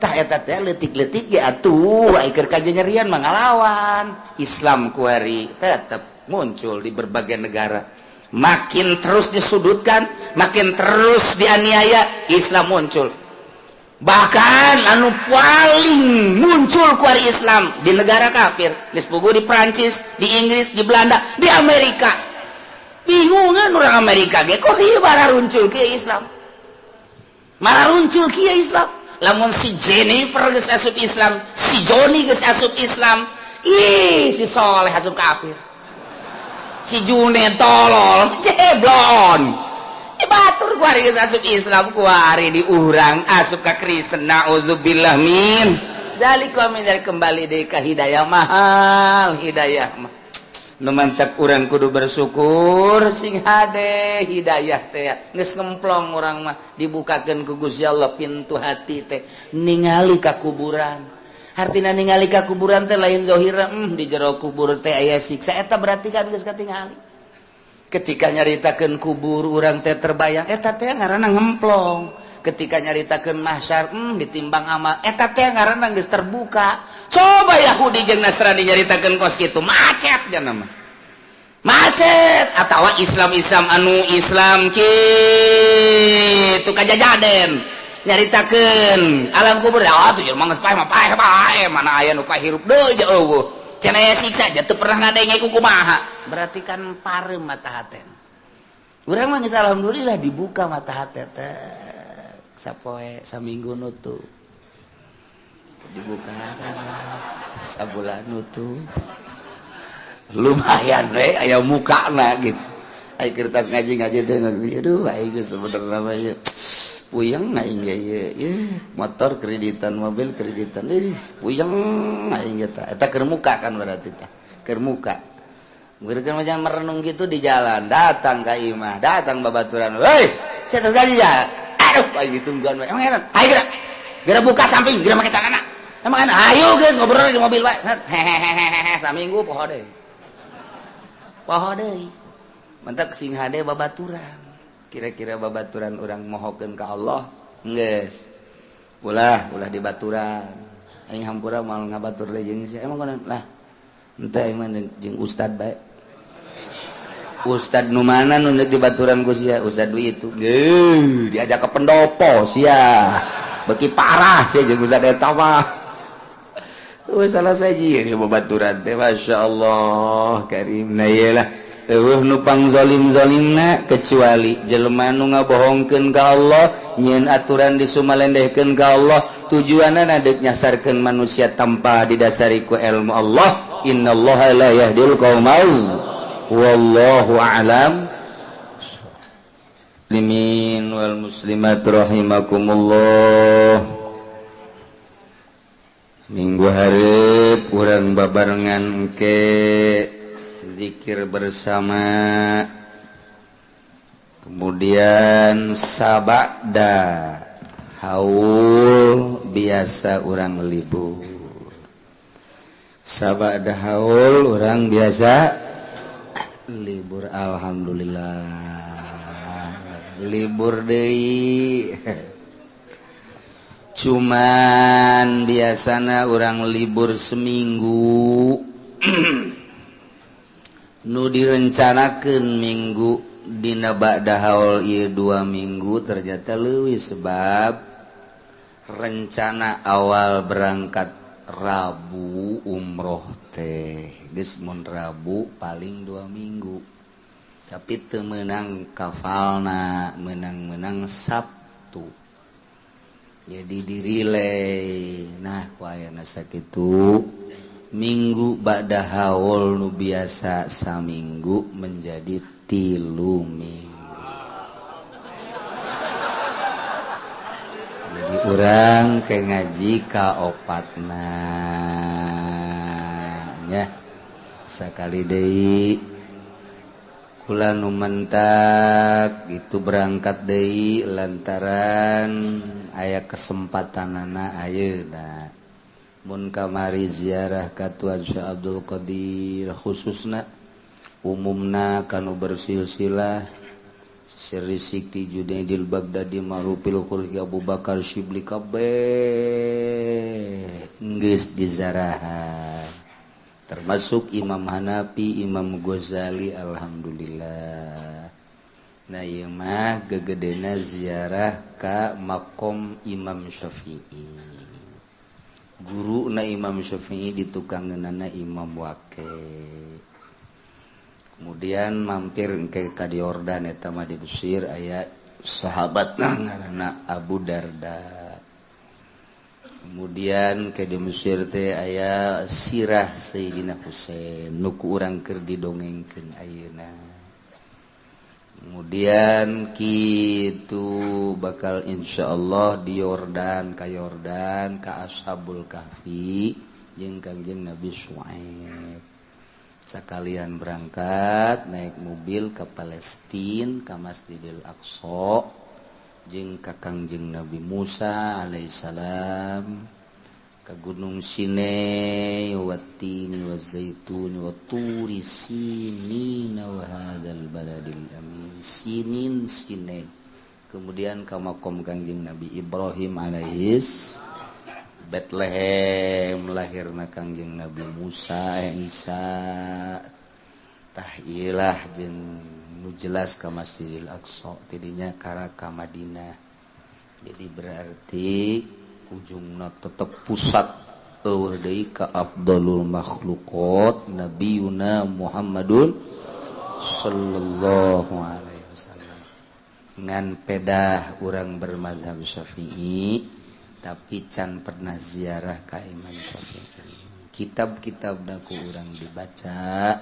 S1: Tah eta teh leutik-leutik ge atuh aya keur kajanyerian mah ngalawan. Islam kuari tetep muncul di berbagai negara. Makin terus disudutkan, makin terus dianiaya, Islam muncul. Bahkan anu paling muncul kuari Islam di negara kafir, geus puguh di Prancis, di Inggris, di Belanda, di Amerika. Bingungan orang Amerika ge kok ieu bararuncul kieu Islam. Mararuncul kieu Islam. Lamun si Jennifer geus asup Islam, si Johnny geus asup Islam, si Soleh asup kafir. Si Junet tolol, jeblon. Batur kuari geus asup Islam kuari di urang asup ka Kristen naudzubillah min zalika min dzalik kembali deui ka hidayah mahal hidayah mah nu mantap urang kudu bersyukur sing hade hidayah teh geus ngemplong urang mah dibukakeun ku Gusti Allah pintu hati teh ningali ka kuburan artina ningali ka kuburan teh lain zahirna di jero kubur teh aya siksa eta berarti kan geus katingali. Ketika nyaritakeun kubur urang teh terbayang eta teh ngaranna ngemplong. Ketika nyaritakeun mahsyar ditimbang amal eta teh ngaranna geus terbuka. Coba Yahudi jeung Nasrani nyaritakeun kos kitu macet janna mah. Macet atawa Islam anu Islam kitu kajajaden nyaritakeun alam kubur tuh jelema geus paeh mah paeh mana aya nu pahirup deui eueuh. Cenah siksa aja teu pernah ngadenge ku kumaha. Berarti kan parem mata hati. Urang mah geus alhamdulillah dibuka mata hati teh. Sapoe saminggu nutup. Dibuka sabulan nutup. Lumayan we aya mukana gitu. Aya kertas ngaji teh aduh aing geus sebenarnya mah ieu puyeng aing ge motor kreditan mobil kreditan puyeng aing ge eta keur muka kan berarti teh keur muka meureun macam merenung gitu di jalan datang ka imah datang babaturan hei saya tos gaji ya aduh aing ditungguan we emang enak ayo geura buka samping geura make tanganna emang enak ayo geus ngobrol di mobil wae hehehe saminggu poho deui mentek sing hade babaturan. Kira-kira babaturan orang mohokeun ka Allah geus ulah dibaturan aing hampura moal ngabatur deui jeung sia emang kunaon lah henteu aing mah jeung ustad bae ustad nu mana nu dibaturan ku sia ustad dwi itu diajak ke pendopo sia beuki parah sia jeung ustad eta mah salah saji ieu babaturan teh masyaallah karim na ieu lah nupang zalim-zalimna kecuali jelema nu ngabohongkeun ka Allah nyeun aturan disumalendehkeun ka Allah tujuanna deuk nyasarkeun manusia tanpa didasari ku ilmu Allah innallaha la yahdil qaumal wallahu a'lam muslimin wal muslimat rahimakumullah minggu hareup urang babarengan ke zikir bersama kemudian sabada haul biasa orang libur sabada haul orang biasa libur alhamdulillah libur deui cuman biasana orang libur seminggu nu direncanakeun minggu dina ba'da haul ieu 2 minggu ternyata leuwih sebab rencana awal berangkat Rabu umroh teh geus mun Rabu paling 2 minggu tapi teu meunang kafalna menang Sabtu jadi dirilei nah ku ayana sakitu minggu ba'da haul nu biasa saminggu menjadi 3 minggu. Jadi urang ke ngaji ka opatna nya sakali deui kula nu mentak itu berangkat deui lantaran aya kesempatanana ayeuna. Mun kamari ziarah ka Tuan Syekh Abdul Qadir khususna umumna kanu bersilsilah Sri Sikti Junaidil Baghdadi Ma'rufil Qur'i Abu Bakar Syibli kabeh geus dizarahan termasuk Imam Hanafi, Imam Ghazali, alhamdulillah. Nah ieu mah gegedena ziarah ka makom Imam Syafi'i. Guru na Imam Syafi'i ditukangeunana Imam Waqi'. Kemudian mampir ke di Yordan eta mah di Mesir aya sahabat ngaranna Abu Darda. Kemudian ke di Mesir teh aya sirah Sayyidina Husain nu ku urang keur didongengkeun ayeuna. Kemudian kitu bakal insyaallah di Yordan ka Ashabul Kahfi jeung Kangjeng Nabi Syuaib. Sakalian berangkat naik mobil ke Palestina ka Masjidil Aqsa jeung ka Kangjeng Nabi Musa alaihissalam ka Gunung Sinai wa tini wa zaitun wa turi sinin wa hadzal baladil amin sinin Sinai. Kemudian ka makom Kangjeng Nabi Ibrahim alaihis Bethlehem lahirna Kangjeng Nabi Musa Isa tahilah jeung nu jelas ka Masjidil Aqsa tidinya kara ka Madinah. Jadi berarti ujungna tetep pusat eueuh deui ka afdalul makhluqat nabiyuna Muhammadun sallallahu alaihi wasallam. Ngan pedah urang bermadzhab Syafi'i tapi can pernah ziarah ka Imam Syafi'i. Kitab-kitabna ku urang dibaca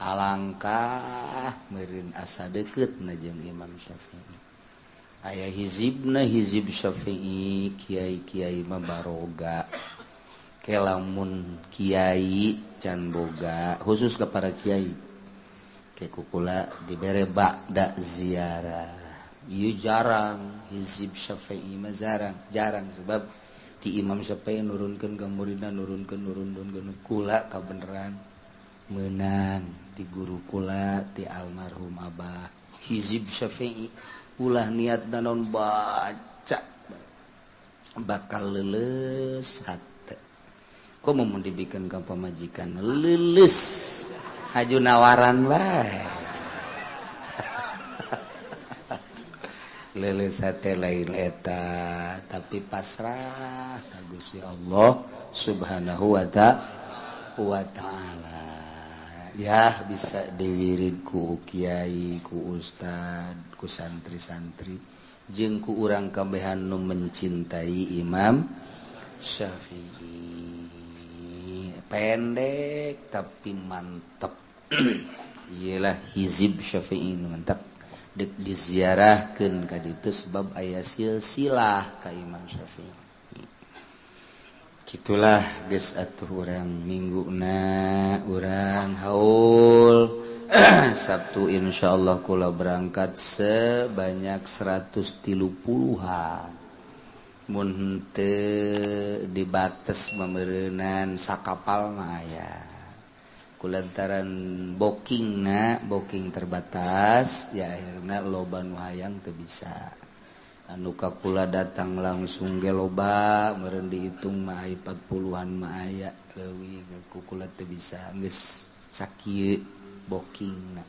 S1: alangkah meureun asa deuketna jeung Imam Syafi'i. Aya hizibna hizib Syafi'i kiai-kiai mah baroga. Kelamun kiai can boga khusus ka para kiai. Ke kukula dibere ba'da ziarah. Ieu jarang hizib Syafi'i mah jarang sebab ti Imam Syafi'i nurunkeun ka muridna nurunkeun kula kabeneran meunang ti guru kula ti almarhum Abah hizib Syafi'i ulah niatna naon baca bakal leuleus hate. Komo mun dibikeun ka pamajikan leuleus haju nawaran bae. Leuleus hate lain eta tapi pasrah ka Gusti Allah Subhanahu wa ta'ala. Ya bisa diwirid ku kiai, ku ustad, ku santri-santri jeung ku urang kabehan nu mencintai Imam Syafi'i. Pendek tapi mantep. Iyalah hizib Syafi'i mantep. Dek diziarahkeun ka ditu sebab aya silsilah ka Imam Syafi'i. Kitulah geus atuh urang mingguna urang haul Sabtu insyaallah kula berangkat sebanyak 130-an. Mun henteu dibates mameureunnan sakapal mah aya. Kulantaran booking terbatas ya akhirna loba nu hayang teu bisa. Anu ka kula datang langsung ge loba meureun dihitung mah 40-an mah aya leuwih ku kula teu bisa geus sakieu bookingna.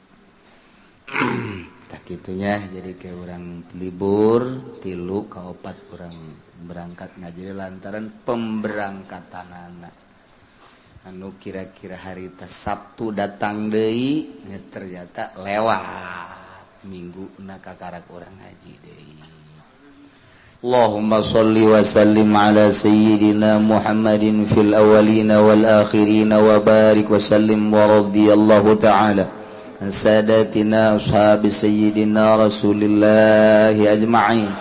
S1: Tak kitunya jadi ke urang libur 3 ka 4 urang berangkat ngaji lantaran pemberangkatanana. Anu kira-kira harita Sabtu datang deui ternyata lewat minggu na kakarak urang ngaji deui. Allahumma sholli wa sallim ala sayyidina Muhammadin fil awwalina wal akhirina wa barik wa sallim wa radiyallahu ta'ala an sadatina ashabi sayyidina rasulillahi ajma'in.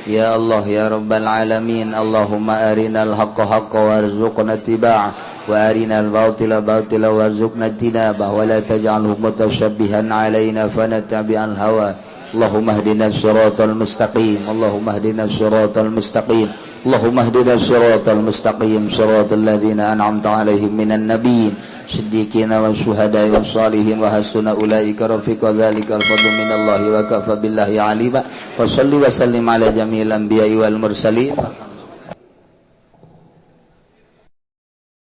S1: Ya Allah ya rabbal alamin, Allahumma arinal haqqa haqqa warzuqna tiba'ah wa arinal batila batila warzuqna tinabah wa la taj'alhu mutashabbihan alaina fanattabi'al hawa. Allahumma hdina siratal mustaqim, Allahumma hdina siratal mustaqim, Allahumma hdina siratal mustaqim, siratal ladzina an'amta 'alaihim minan nabiyyin siddiqina wa syuhada'i wa salihin wa hasuna ulaika rafiqa. Dzalikal fadlu minallahi wa kafa billahi alima. Wa shalli wa sallim ala jami'il anbiya'i wal mursalin.